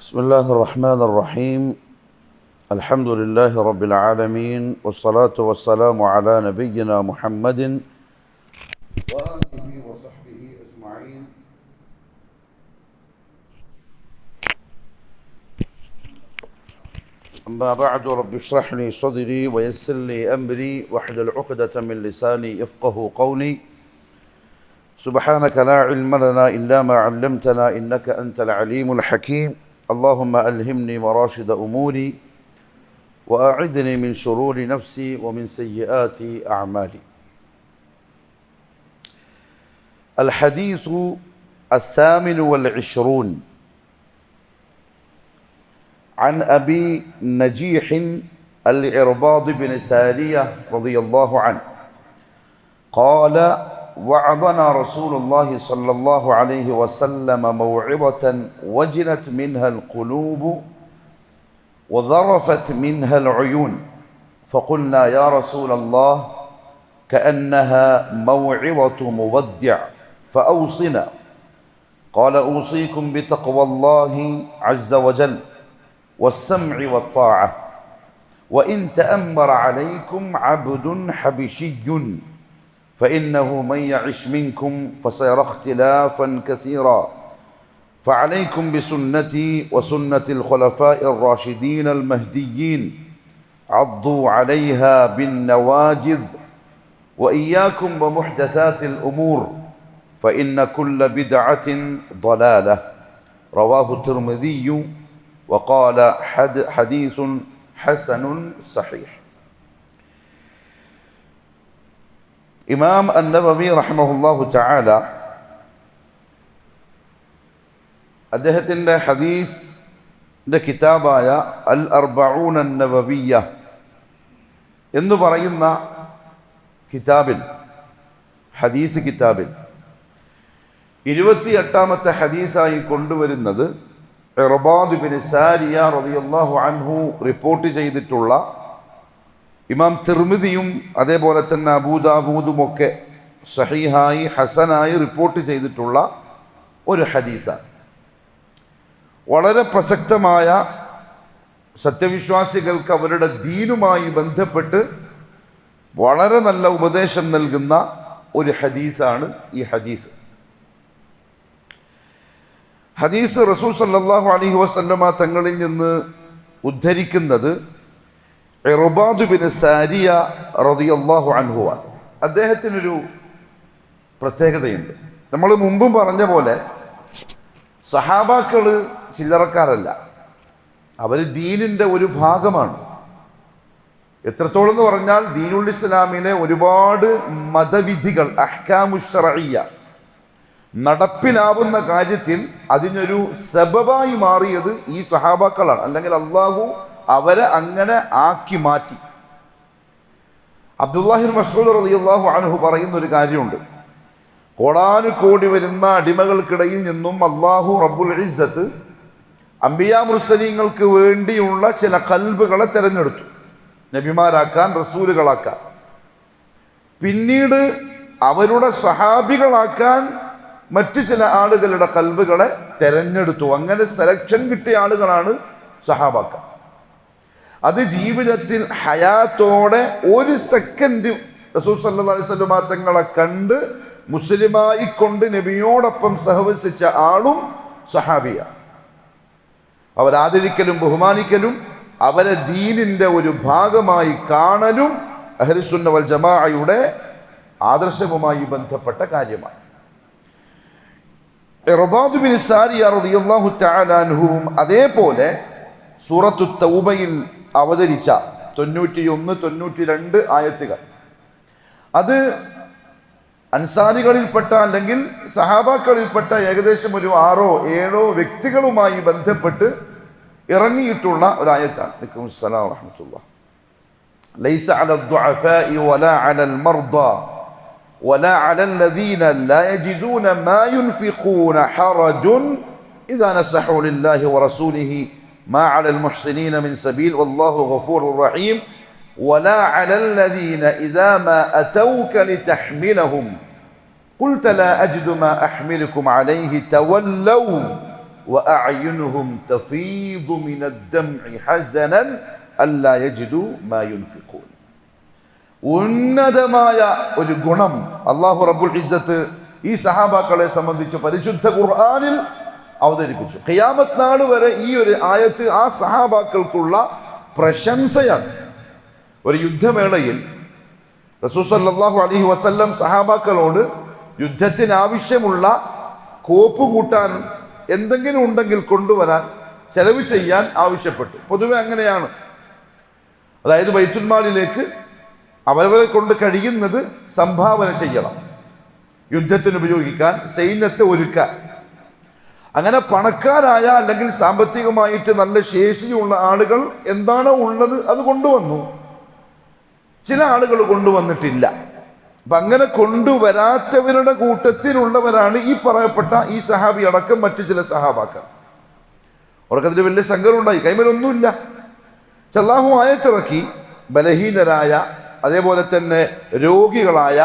بسم الله الرحمن الرحيم. الحمد لله رب العالمين، والصلاة والسلام على نبينا محمد وآله وصحبه أجمعين. أما بعد، رب اشرح لي صدري ويسر لي أمري واحلل عقدة من لساني يفقه قولي. سبحانك لا علم لنا إلا ما علمتنا إنك أنت العليم الحكيم. اللهم ألهمني مراشد أموري وأعذني من شرور نفسي ومن سيئات أعمالي. الحديث 28 عن أبي نجيح العرباض بن سارية رضي الله عنه قال: وعظنا رسول الله صلى الله عليه وسلم موعظة وجلت منها القلوب وذرفت منها العيون، فقلنا يا رسول الله كأنها موعظة مودع فأوصنا. قال: أوصيكم بتقوى الله عز وجل والسمع والطاعة، وإن تأمر عليكم عبد حبشي فإنه من يعش منكم فسيرى اختلافا كثيرا، فعليكم بسنتي وسنة الخلفاء الراشدين المهديين، عضوا عليها بالنواجذ، وإياكم ومحدثات الأمور، فإن كل بدعة ضلالة. رواه الترمذي وقال حديث حسن صحيح. ഇമാം അന്നവവി റഹ്മഹുല്ലാഹു തആല അദ്ദേഹത്തിൻ്റെ ഹദീസിൻ്റെ കിതാബായ അൽ അർബഊന അന്നവവിയ്യ എന്ന് പറയുന്ന കിതാബിൽ, ഹദീസ് കിതാബിൽ 28ാമത്തെ ഹദീസായി കൊണ്ടുവരുന്നത് ഇർബാദ് ബിൻ സാരിയ റളിയല്ലാഹു അൻഹു റിപ്പോർട്ട് ചെയ്തിട്ടുള്ള, ഇമാം തിർമിദിയും അതേപോലെ തന്നെ അബൂദാവൂദുമൊക്കെ സഹീഹായി ഹസനായി റിപ്പോർട്ട് ചെയ്തിട്ടുള്ള ഒരു ഹദീസാണ്. വളരെ പ്രസക്തമായ, സത്യവിശ്വാസികൾക്ക് അവരുടെ ദീനുമായി ബന്ധപ്പെട്ട് വളരെ നല്ല ഉപദേശം നൽകുന്ന ഒരു ഹദീസാണ് ഈ ഹദീസ്. ഹദീസ് റസൂൽ സല്ലല്ലാഹു അലൈഹി വസല്ലമ തങ്ങളിൽ നിന്ന് ഉദ്ധരിക്കുന്നത് ഇർബാദ് ബിൻ സാരിയ റളിയല്ലാഹു അൻഹു ആണ്. അദ്ദേഹത്തിനൊരു പ്രത്യേകതയുണ്ട്. നമ്മൾ മുമ്പും പറഞ്ഞ പോലെ സഹാബാക്കൾ ചില്ലറക്കാരല്ല, അവർ ദീനിൻ്റെ ഒരു ഭാഗമാണ്. എത്രത്തോളം എന്ന് പറഞ്ഞാൽ ദീനുൽ ഇസ്ലാമിലെ ഒരുപാട് മതവിധികൾ, അഹ്കാമു ശർഇയ്യ, നടപ്പിലാവുന്ന കാര്യത്തിൽ അതിനൊരു സബബായി മാറിയത് ഈ സഹാബാക്കളാണ്. അല്ലെങ്കിൽ അള്ളാഹു അവരെ അങ്ങനെ ആക്കി മാറ്റി. അബ്ദുല്ലാഹി മസ്ഊദ് റളിയല്ലാഹു അൻഹു പറയുന്ന ഒരു കാര്യമുണ്ട്. കോടാനുകോടി വരുന്ന അടിമകൾക്കിടയിൽ നിന്നും അള്ളാഹു റബ്ബുൽ ഇസ്സത്ത് അംബിയാ മുർസലീങ്ങൾക്ക് വേണ്ടിയുള്ള ചില ഖൽബുകളെ തിരഞ്ഞെടുത്തു, നബിമാരാക്കാൻ, റസൂലുകളാക്കാൻ. പിന്നീട് അവരുടെ സഹാബികളാക്കാൻ മറ്റു ചില ആളുകളുടെ ഖൽബുകളെ തിരഞ്ഞെടുത്തു. അങ്ങനെ സെലക്ഷൻ കിട്ടിയ ആളുകളാണ് സഹാബാക്കൾ. അത് ജീവിതത്തിൽ ഹയാത്തോടെ ഒരു സെക്കൻഡ് റസൂൽ സല്ലല്ലാഹു അലൈഹി വസല്ലം തങ്ങളെ കണ്ട് മുസ്ലിമായി കൊണ്ട് നബിയോടൊപ്പം സഹവസിച്ച ആളും സഹാബിയാണ്. അവരാദരിക്കലും ബഹുമാനിക്കലും അവരെ ദീനിൻ്റെ ഒരു ഭാഗമായി കാണലും അഹ്ലുസുന്ന വൽ ജമാഅയുടെ ആദർശവുമായി ബന്ധപ്പെട്ട കാര്യമാണ്. ഇർബാദ് ബിൻ സാരിയ റളിയല്ലാഹു തആല അൻഹുവും അതേപോലെ സൂറത്തു തൗബയിൽ അവതരിച്ച 91, 92 ആയത്തുകൾ, അത് അൻസാരികളിൽപ്പെട്ട അല്ലെങ്കിൽ സഹാബാക്കളിൽപ്പെട്ട ഏകദേശം ഒരു 6-7 വ്യക്തികളുമായി ബന്ധപ്പെട്ട് ഇറങ്ങിയിട്ടുള്ള ഒരായത്താണ്. അലൈക്കും അസ്സലാം വറഹ്മത്തുള്ളാഹി. ലൈസ അലൽ ദുഅഫാഇ വലാ അലൽ മർദാ വലാ അലൽ ലദീന ലാ യജിദൂന മാ യുൻഫിഖൂന ഹറജുൻ ഇദാ നസഹു ലില്ലാഹി വറസൂലിഹി ما على المحسنين من سبيل والله غفور رحيم ولا على الذين إذا ما أتوك لتحملهم قلت لا أجد ما أحملكم عليه تولوا വഅഅ്യുനുഹും തഫീദു മിനദ്ദംഇ ഹസനൻ അല്ലാ യജിദു മാ യുൻഫിഖൂൻ. ഉന്നതമായ ഒരു ഗുണം അല്ലാഹു റബ്ബുൽ ഇസ്സത്ത് ഈ സഹാബാക്കളെ സംബന്ധിച്ച് പരിശുദ്ധ ഖുർആനിൽ അവതരിപ്പിച്ചു. ഖിയാമത്ത് നാൾ വരെ ഈ ഒരു ആയത്ത് ആ സഹാബാക്കൾക്കുള്ള പ്രശംസയാണ്. ഒരു യുദ്ധമേളയിൽ റസൂൽ സല്ലല്ലാഹു അലൈഹി വസല്ലം സഹാബാക്കളോട് യുദ്ധത്തിന് ആവശ്യമുള്ള കോപ്പ് കൂട്ടാൻ എന്തെങ്കിലും ഉണ്ടെങ്കിൽ കൊണ്ടുവരാൻ, ചെലവ് ചെയ്യാൻ ആവശ്യപ്പെട്ടു. പൊതുവെ അങ്ങനെയാണ്. അതായത് ബൈത്തുൽ മാലിലേക്ക് അവരവരെ കൊണ്ട് കഴിയുന്നത് സംഭാവന ചെയ്യണം, യുദ്ധത്തിന് ഉപയോഗിക്കാൻ, സൈന്യത്തെ ഒരുക്കാൻ. അങ്ങനെ പണക്കാരായ അല്ലെങ്കിൽ സാമ്പത്തികമായിട്ട് നല്ല ശേഷിയുള്ള ആളുകൾ എന്താണോ ഉള്ളത് അത് കൊണ്ടുവന്നു. ചില ആളുകൾ കൊണ്ടുവന്നിട്ടില്ല. അപ്പൊ അങ്ങനെ കൊണ്ടുവരാത്തവരുടെ കൂട്ടത്തിലുള്ളവരാണ് ഈ പറയപ്പെട്ട ഈ സഹാബി അടക്കം മറ്റു ചില സഹാബാക്കൾ. അവർക്കതിൽ വലിയ സങ്കടം ഉണ്ടായി, കൈമലൊന്നുമില്ല. അല്ലാഹു ആയത്തിറക്കി ബലഹീനരായ, അതേപോലെ തന്നെ രോഗികളായ,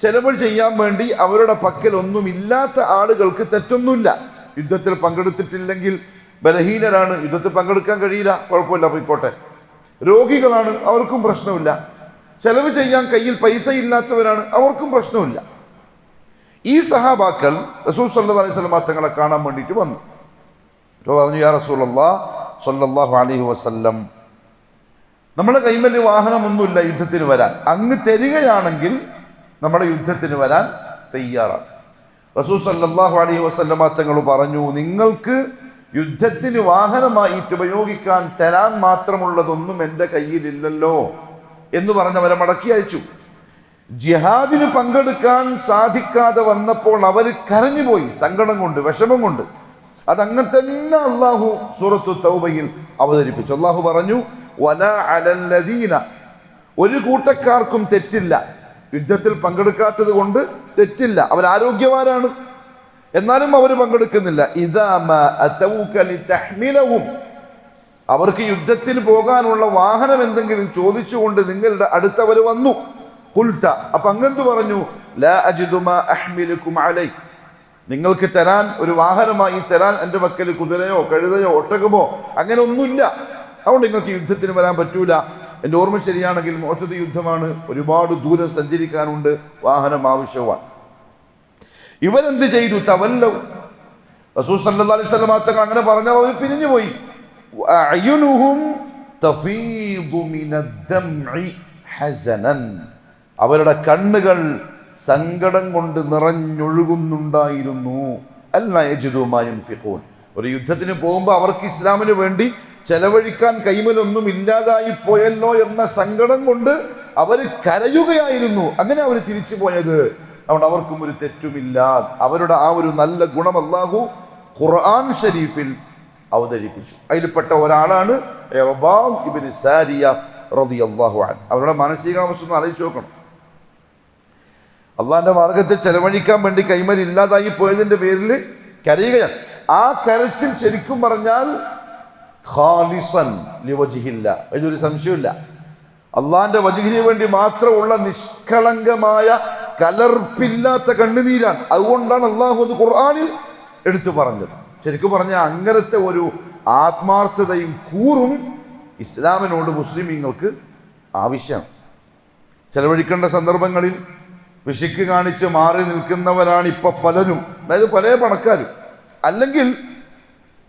ചെലവ് ചെയ്യാൻ വേണ്ടി അവരുടെ പക്കൽ ഒന്നുമില്ലാത്ത ആളുകൾക്ക് തെറ്റൊന്നുമില്ല. യുദ്ധത്തിൽ പങ്കെടുത്തിട്ടില്ലെങ്കിൽ ബലഹീനരാണ്, യുദ്ധത്തിൽ പങ്കെടുക്കാൻ കഴിയില്ല, കുഴപ്പമില്ല, പോയിക്കോട്ടെ. രോഗികളാണ്, അവർക്കും പ്രശ്നമില്ല. ചെലവ് ചെയ്യാൻ കയ്യിൽ പൈസ ഇല്ലാത്തവരാണ്, അവർക്കും പ്രശ്നമില്ല. ഈ സഹാബാക്കൾ റസൂൽ സല്ലല്ലാഹു അലൈഹി വസല്ലം തങ്ങളെ കാണാൻ വേണ്ടിയിട്ട് വന്നു. പറഞ്ഞു, യാ റസൂലല്ലാഹ് സ്വല്ലല്ലാഹു അലൈഹി വസല്ലം, നമ്മുടെ കൈമല് വാഹനമൊന്നുമില്ല യുദ്ധത്തിന് വരാൻ, അങ്ങ് തരികയാണെങ്കിൽ നമ്മുടെ യുദ്ധത്തിന് വരാൻ തയ്യാറാണ്. റസൂൽ സല്ലല്ലാഹു അലൈഹി വസല്ലം തങ്ങൾ പറഞ്ഞു, നിങ്ങൾക്ക് യുദ്ധത്തിന് വാഹനമായിട്ട് ഉപയോഗിക്കാൻ തരാൻ മാത്രമുള്ളതൊന്നും എൻ്റെ കയ്യിലില്ലല്ലോ എന്ന് പറഞ്ഞവരെ മടക്കി അയച്ചു. ജിഹാദിന് പങ്കെടുക്കാൻ സാധിക്കാതെ വന്നപ്പോൾ അവർ കരഞ്ഞുപോയി, സങ്കടം കൊണ്ട്, വിഷമം കൊണ്ട്. അതങ്ങനെ തന്നെ അള്ളാഹു സൂറത്തു തൗബയിൽ അവതരിപ്പിച്ചു. അള്ളാഹു പറഞ്ഞു, വലാ അലല്ലദീന, ഒരു കൂട്ടക്കാർക്കും തെറ്റില്ല, യുദ്ധത്തിൽ പങ്കെടുക്കാത്തത് കൊണ്ട് തെറ്റില്ല, അവരാരോഗ്യവാനാണ്, എന്നാലും അവർ പങ്കെടുക്കുന്നില്ല. ഇദാ മാ അതൗക ലിതഹ്മിലഹും, അവർക്ക് യുദ്ധത്തിന് പോകാനുള്ള വാഹനം എന്തെങ്കിലും ചോദിച്ചുകൊണ്ട് നിങ്ങളുടെ അടുത്തവർ വന്നു. ഖുൽത, അപ്പൊ അങ്ങെന്തു പറഞ്ഞു? ലാ അജിദു മാ അഹ്മിലുകും അലൈ, നിങ്ങൾക്ക് തരാൻ, ഒരു വാഹനമായി തരാൻ എൻ്റെ പക്കൽ കുതിരയോ കഴുതയോ ഒട്ടകമോ അങ്ങനെ ഒന്നുമില്ല, അതുകൊണ്ട് നിങ്ങൾക്ക് യുദ്ധത്തിന് വരാൻ പറ്റൂല. എൻ്റെ ഓർമ്മ ശരിയാണെങ്കിൽ മുഅ്തദ് യുദ്ധമാണ്, ഒരുപാട് ദൂരം സഞ്ചരിക്കാനുണ്ട്, വാഹനം ആവശ്യമാണ്. ഇവരെന്ത് ചെയ്തു? തവല്ലൗ, റസൂൽ സല്ലല്ലാഹു അലൈഹി വസല്ലം തങ്ങൾ അങ്ങനെ പറഞ്ഞാൽ അവർ പിരിഞ്ഞു പോയി. അഅ്യുനുഹും തഫീദു മിനദ്ദംഇ ഹസനൻ, അവരുടെ കണ്ണുകൾ സങ്കടം കൊണ്ട് നിറഞ്ഞൊഴുകുന്നുണ്ടായിരുന്നു. അല്ലാ യജിദു മാ യുൻഫിഖൂൻ, ഒരു യുദ്ധത്തിന് പോകുമ്പോൾ അവർക്ക് ഇസ്ലാമിന് വേണ്ടി ചെലവഴിക്കാൻ കൈമലൊന്നും ഇല്ലാതായി പോയല്ലോ എന്ന സങ്കടം കൊണ്ട് അവർ കരയുകയായിരുന്നു. അങ്ങനെ അവർ തിരിച്ചു പോയത്. അതുകൊണ്ട് അവർക്കും ഒരു തെറ്റുമില്ല. അവരുടെ ആ ഒരു നല്ല ഗുണം അല്ലാഹു ഖുർആൻ ഷരീഫിൽ അവതരിപ്പിച്ചു. അതിൽപ്പെട്ട ഒരാളാണ് ഇർബാദ് ഇബ്നു സാരിയ റളിയല്ലാഹു അൻഹു. അവരുടെ മാനസികാവസ്ഥ ഒന്ന് ആലോചിച്ച് നോക്കണം. അള്ളാഹിന്റെ മാർഗത്തിൽ ചെലവഴിക്കാൻ വേണ്ടി കൈമൽ ഇല്ലാതായി പോയതിന്റെ പേരിൽ കരയുകയാണ്. ആ കരച്ചിൽ ശരിക്കും പറഞ്ഞാൽ ഖാലിസൻ ലിവജ്ഹില്ല, അതിലൊരു സംശയമില്ല, അള്ളാഹിന്റെ വജ്ഹിന് വേണ്ടി മാത്രമുള്ള നിഷ്കളങ്കമായ കലർപ്പില്ലാത്ത കണ്ണുനീരാണ്. അതുകൊണ്ടാണ് അള്ളാഹു അത് ഖുർആനിൽ എടുത്തു പറഞ്ഞത്. ശരിക്കും പറഞ്ഞാൽ അങ്ങനത്തെ ഒരു ആത്മാർത്ഥതയും കൂറും ഇസ്ലാമിനോട് മുസ്ലിമീങ്ങൾക്ക് ആവശ്യമാണ്. ചെലവഴിക്കേണ്ട സന്ദർഭങ്ങളിൽ പിശുക്ക് കാണിച്ച് മാറി നിൽക്കുന്നവരാണ് ഇപ്പൊ പലരും, അതായത് പല പണക്കാരും. അല്ലെങ്കിൽ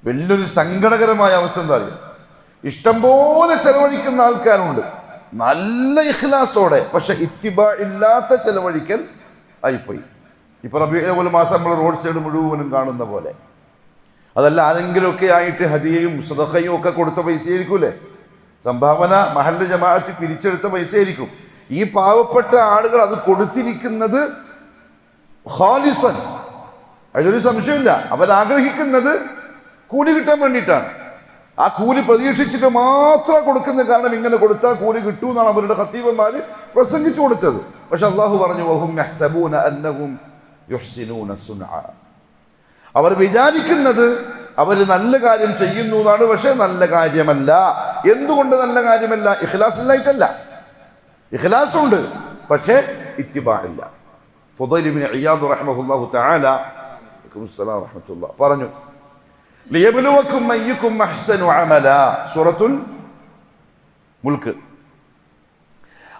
വലിയൊരു സങ്കടകരമായ അവസ്ഥ എന്താ പറയുക, ഇഷ്ടംപോലെ ചെലവഴിക്കുന്ന ആൾക്കാരുണ്ട് നല്ല ഇഖ്ലാസോടെ, പക്ഷെ ഇത്തിബാ ഇല്ലാത്ത ചെലവഴിക്കൽ ആയിപ്പോയി. ഇപ്പൊ റബീഉൽ അവ്വൽ മാസം നമ്മൾ റോഡ് സൈഡ് മുഴുവനും കാണുന്ന പോലെ. അതല്ല, ആരെങ്കിലുമൊക്കെ ആയിട്ട് ഹദിയയും സദഖയും ഒക്കെ കൊടുത്ത പൈസയായിരിക്കൂലേ, സംഭാവന മഹല്ല് ജമാഅത്ത് പിരിച്ചെടുത്ത പൈസയായിരിക്കും. ഈ പാവപ്പെട്ട ആളുകൾ അത് കൊടുത്തിരിക്കുന്നത് ഖാലിസൻ, അതിലൊരു സംശയമില്ല. അവരാഗ്രഹിക്കുന്നത് കൂലി കിട്ടാൻ വേണ്ടിയിട്ടാണ്. ആ കൂലി പ്രതീക്ഷിച്ചിട്ട് മാത്രം കൊടുക്കുന്ന, കാരണം ഇങ്ങനെ കൊടുത്താൽ കൂലി കിട്ടൂ എന്നാണ് അവരുടെ ഖത്തീബന്മാര് പ്രസംഗിച്ചു കൊടുത്തത്. പക്ഷെ അള്ളാഹു പറഞ്ഞു, വഹും യഹ്സബൂന അന്നഹും യുഹ്സിനൂന സുൻഅ, അവർ വിചാരിക്കുന്നത് അവർ നല്ല കാര്യം ചെയ്യുന്നു എന്നാണ്, പക്ഷെ നല്ല കാര്യമല്ല. എന്തുകൊണ്ട് നല്ല കാര്യമല്ല? ഇഖ്ലാസ് ഇല്ലായിട്ടല്ല, ഇഖ്ലാസ് ഉണ്ട്, പക്ഷേ ഇത്തിബാ ഇല്ല. ഫുദൈൽ ഇബ്നു ഇയാദ് റഹിമഹുല്ലാഹു തആല പറഞ്ഞു, ലിയബ്ലുവക്കും അയ്യുക്കും അഹ്സനു അമല, സൂറത്തുൽ മുൽക്ക്.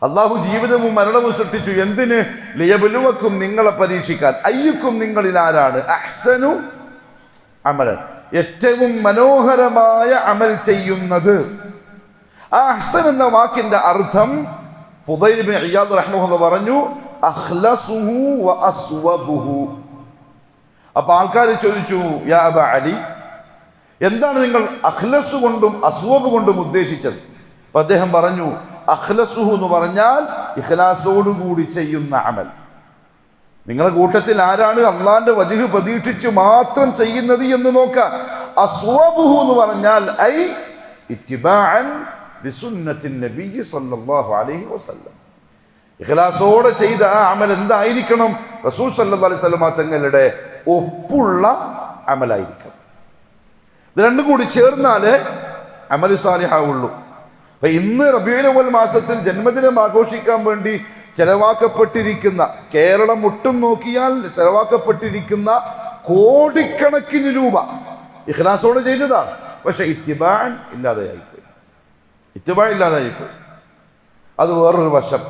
അള്ളാഹു ജീവിതവും മരണവും സൃഷ്ടിച്ചു എന്തിന്? ലിയബ്ലുവക്കും, നിങ്ങളെ പരീക്ഷിക്കാൻ. അയ്യുക്കും, നിങ്ങളിൽ ആരാണ്? അഹ്സനു അമലൻ, ഏറ്റവും മനോഹരമായ അമൽ ചെയ്യുന്നത്. ആ അഹ്സൻ എന്ന വാക്കിന്റെ അർത്ഥം ഫുദൈൽ ഇബ്നു ഇയാദ് റഹ്മഹുല്ലാഹ് പറഞ്ഞു, അഖ്ലസുഹു വ അസ്വബുഹു. അപ്പൊ ആൾക്കാർ ചോദിച്ചു, യാ അബ അലി, എന്താണ് നിങ്ങൾ അഖ്ലസ് കൊണ്ടും അസ്വബ് കൊണ്ടും ഉദ്ദേശിച്ചത്? അപ്പൊ അദ്ദേഹം പറഞ്ഞു, അഖ്ലസുഹു എന്ന് പറഞ്ഞാൽ ഇഖ്ലാസോടുകൂടി ചെയ്യുന്ന അമൽ. നിങ്ങളുടെ കൂട്ടത്തിൽ ആരാണ് അള്ളാന്റെ വജ്ഹ് പ്രതീക്ഷിച്ച് മാത്രം ചെയ്യുന്നത് എന്ന് നോക്കാൻ. അസ്വബുഹു എന്ന് പറഞ്ഞാൽ ഐ ഇത്തിബാഅൻ ലിസുന്നത്തിൻ നബി സല്ലല്ലാഹു അലൈഹി വസല്ലം. ഇഖ്ലാസോടെ ചെയ്ത ആ അമൽ എന്തായിരിക്കണം? റസൂൽ സല്ലല്ലാഹു അലൈഹി വസല്ലം തങ്ങളുടെ ഒപ്പുള്ള അമലായിരിക്കണം. ഇത് രണ്ടും കൂടി ചേർന്നാലേ അമൽ സാലിഹാവുള്ളൂ. അപ്പൊ ഇന്ന് റബീഉൽ അവ്വൽ മാസത്തിൽ ജന്മദിനം ആഘോഷിക്കാൻ വേണ്ടി ചെലവാക്കപ്പെട്ടിരിക്കുന്ന, കേരളം ഒട്ടും നോക്കിയാൽ ചെലവാക്കപ്പെട്ടിരിക്കുന്ന കോടിക്കണക്കിന് രൂപ ഇഖ്ലാസോടെ ചെയ്തതാണ്. പക്ഷെ ഇത്തിബാഅൻ ഇല്ലാതെയായിപ്പോയി. അത് വേറൊരു വശം,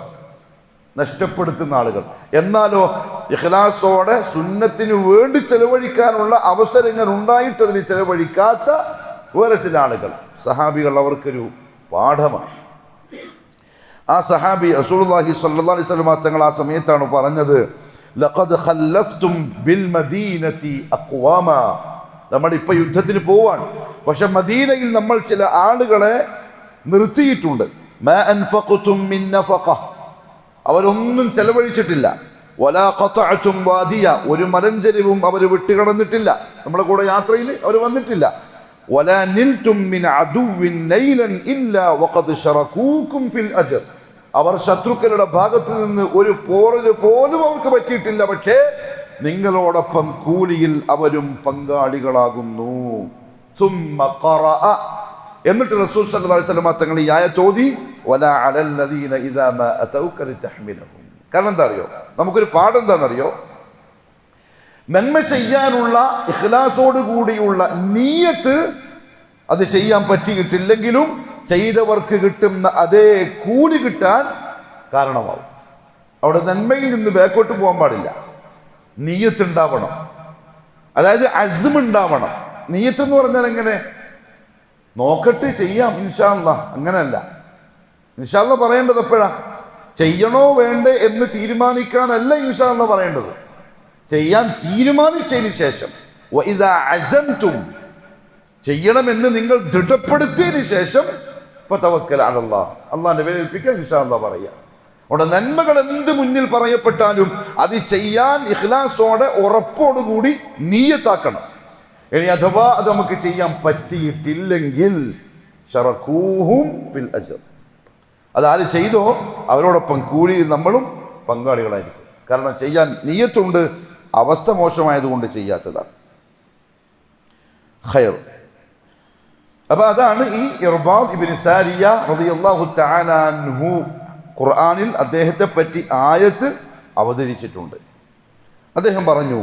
നഷ്ടപ്പെടുത്തുന്ന ആളുകൾ. എന്നാലോ ഇഖ്ലാസോടെ സുന്നത്തിന് വേണ്ടി ചെലവഴിക്കാനുള്ള അവസരങ്ങൾ ഉണ്ടായിട്ട് അതിന് ചെലവഴിക്കാത്ത വേറെ ചില ആളുകൾ, സഹാബികൾ, അവർക്കൊരു പാഠമാണ്. ആ സഹാബി റസൂലുള്ളാഹി സ്വല്ലല്ലാഹു അലൈഹി വസല്ലം തങ്ങൾ ആ സമയത്താണ് പറഞ്ഞത്, ലഖദ് ഖല്ലഫ്തും ബിൽ മദീനതി അഖ്വാമ. നമ്മൾ ഇപ്പൊ യുദ്ധത്തിന് പോവാണ്, പക്ഷെ മദീനയിൽ നമ്മൾ ചില ആളുകളെ നിർത്തിയിട്ടുണ്ട്. മാ അൻഫഖ്തും മിൻ നഫഖ, അവരൊന്നും ചെലവഴിച്ചിട്ടില്ല. വലാ ഖതഅതും വാദിയ, ഒരു മലഞ്ചരിവും അവർ വിട്ടുകടന്നിട്ടില്ല. നമ്മുടെ കൂടെ യാത്രയിൽ അവർ വന്നിട്ടില്ല. വലാ നിൽതും മിൻ അദുവിൻ നൈലൻ ഇല്ലാ വഖദ് ശറകൂകും ഫിൽ അജ്ർ, അവർ ശത്രുക്കളുടെ ഭാഗത്ത് നിന്ന് ഒരു പോറല് പോലും അവർക്ക് പറ്റിയിട്ടില്ല, പക്ഷേ നിങ്ങളോടൊപ്പം കൂലിയിൽ അവരും പങ്കാളികളാകുന്നു. സുമ്മ ഖറഅ, എന്നിട്ട് റസൂൽ സല്ലല്ലാഹു അലൈഹി വസല്ലം തങ്ങൾ ഈ ആയത്ത് ഓതി, വലാ അലല്ലദീന ഇദാ മാ അതൗക ലിതഹ്മിലഹും. കാരണം എന്താ അറിയോ, നമുക്കൊരു പാഠം എന്താണെന്നറിയോ, നന്മ ചെയ്യാനുള്ള ഇഖ്ലാസോട് കൂടിയുള്ള നിയ്യത്ത് അത് ചെയ്യാൻ പറ്റിയിട്ടില്ലെങ്കിലും ചെയ്തവർക്ക് കിട്ടുന്ന അതേ കൂലി കിട്ടാൻ കാരണമാവും. അവിടെ നന്മയിൽ നിന്ന് ബാക്കോട്ട് പോകാൻ പാടില്ല. നിയ്യത്ത് ഉണ്ടാവണം, അതായത് അസ്മ ഉണ്ടാവണം. നിയ്യത്ത് എന്ന് പറഞ്ഞാൽ എങ്ങനെ? നോക്കട്ടെ, ചെയ്യാം ഇൻഷാ അല്ലാഹ്, അങ്ങനെയല്ല. ഇൻഷാ അല്ലാഹ് പറയേണ്ടത് എപ്പോഴാ? ചെയ്യണോ വേണ്ടേ എന്ന് തീരുമാനിക്കാനല്ല ഇൻഷാ അല്ലാഹ് പറയേണ്ടത്, ചെയ്യാൻ തീരുമാനിച്ചതിന് ശേഷം. വഇദാ അസംതും, ചെയ്യണമെന്ന് നിങ്ങൾ ദൃഢപ്പെടുത്തിയതിന് ശേഷം ഫതവക്കൽ അലല്ലാഹ്, അള്ളാഹിന്റെ പേരിൽ ഏൽപ്പിക്കുക, ഇൻഷാ അല്ലാഹ് പറയുക. അവിടെ നന്മകൾ എന്ത് മുന്നിൽ പറയപ്പെട്ടാലും അത് ചെയ്യാൻ ഇഖ്ലാസോടെ ഉറപ്പോടുകൂടി നിയ്യത്താക്കണം. ഇനി അഥവാ അത് നമുക്ക് ചെയ്യാൻ പറ്റിയിട്ടില്ലെങ്കിൽ ശറകൂഹും ഫിൽ അജ്ർ, അതാര് ചെയ്തോ അവരോടൊപ്പം കൂലി നമ്മളും പങ്കാളികളായിരിക്കും. കാരണം ചെയ്യാൻ നിയ്യത്തുണ്ട്, അവസ്ഥ മോശമായതുകൊണ്ട് ചെയ്യാത്തതാണ്. ഖൈർ. അപ്പൊ അതാണ് ഈ ഇർബാദ് ഇബ്നു സാരിയ റളിയല്ലാഹു തആല അൻഹു, ഖുർആനിൽ അദ്ദേഹത്തെ പറ്റി ആയത്ത് അവതരിച്ചിട്ടുണ്ട്. അദ്ദേഹം പറഞ്ഞു,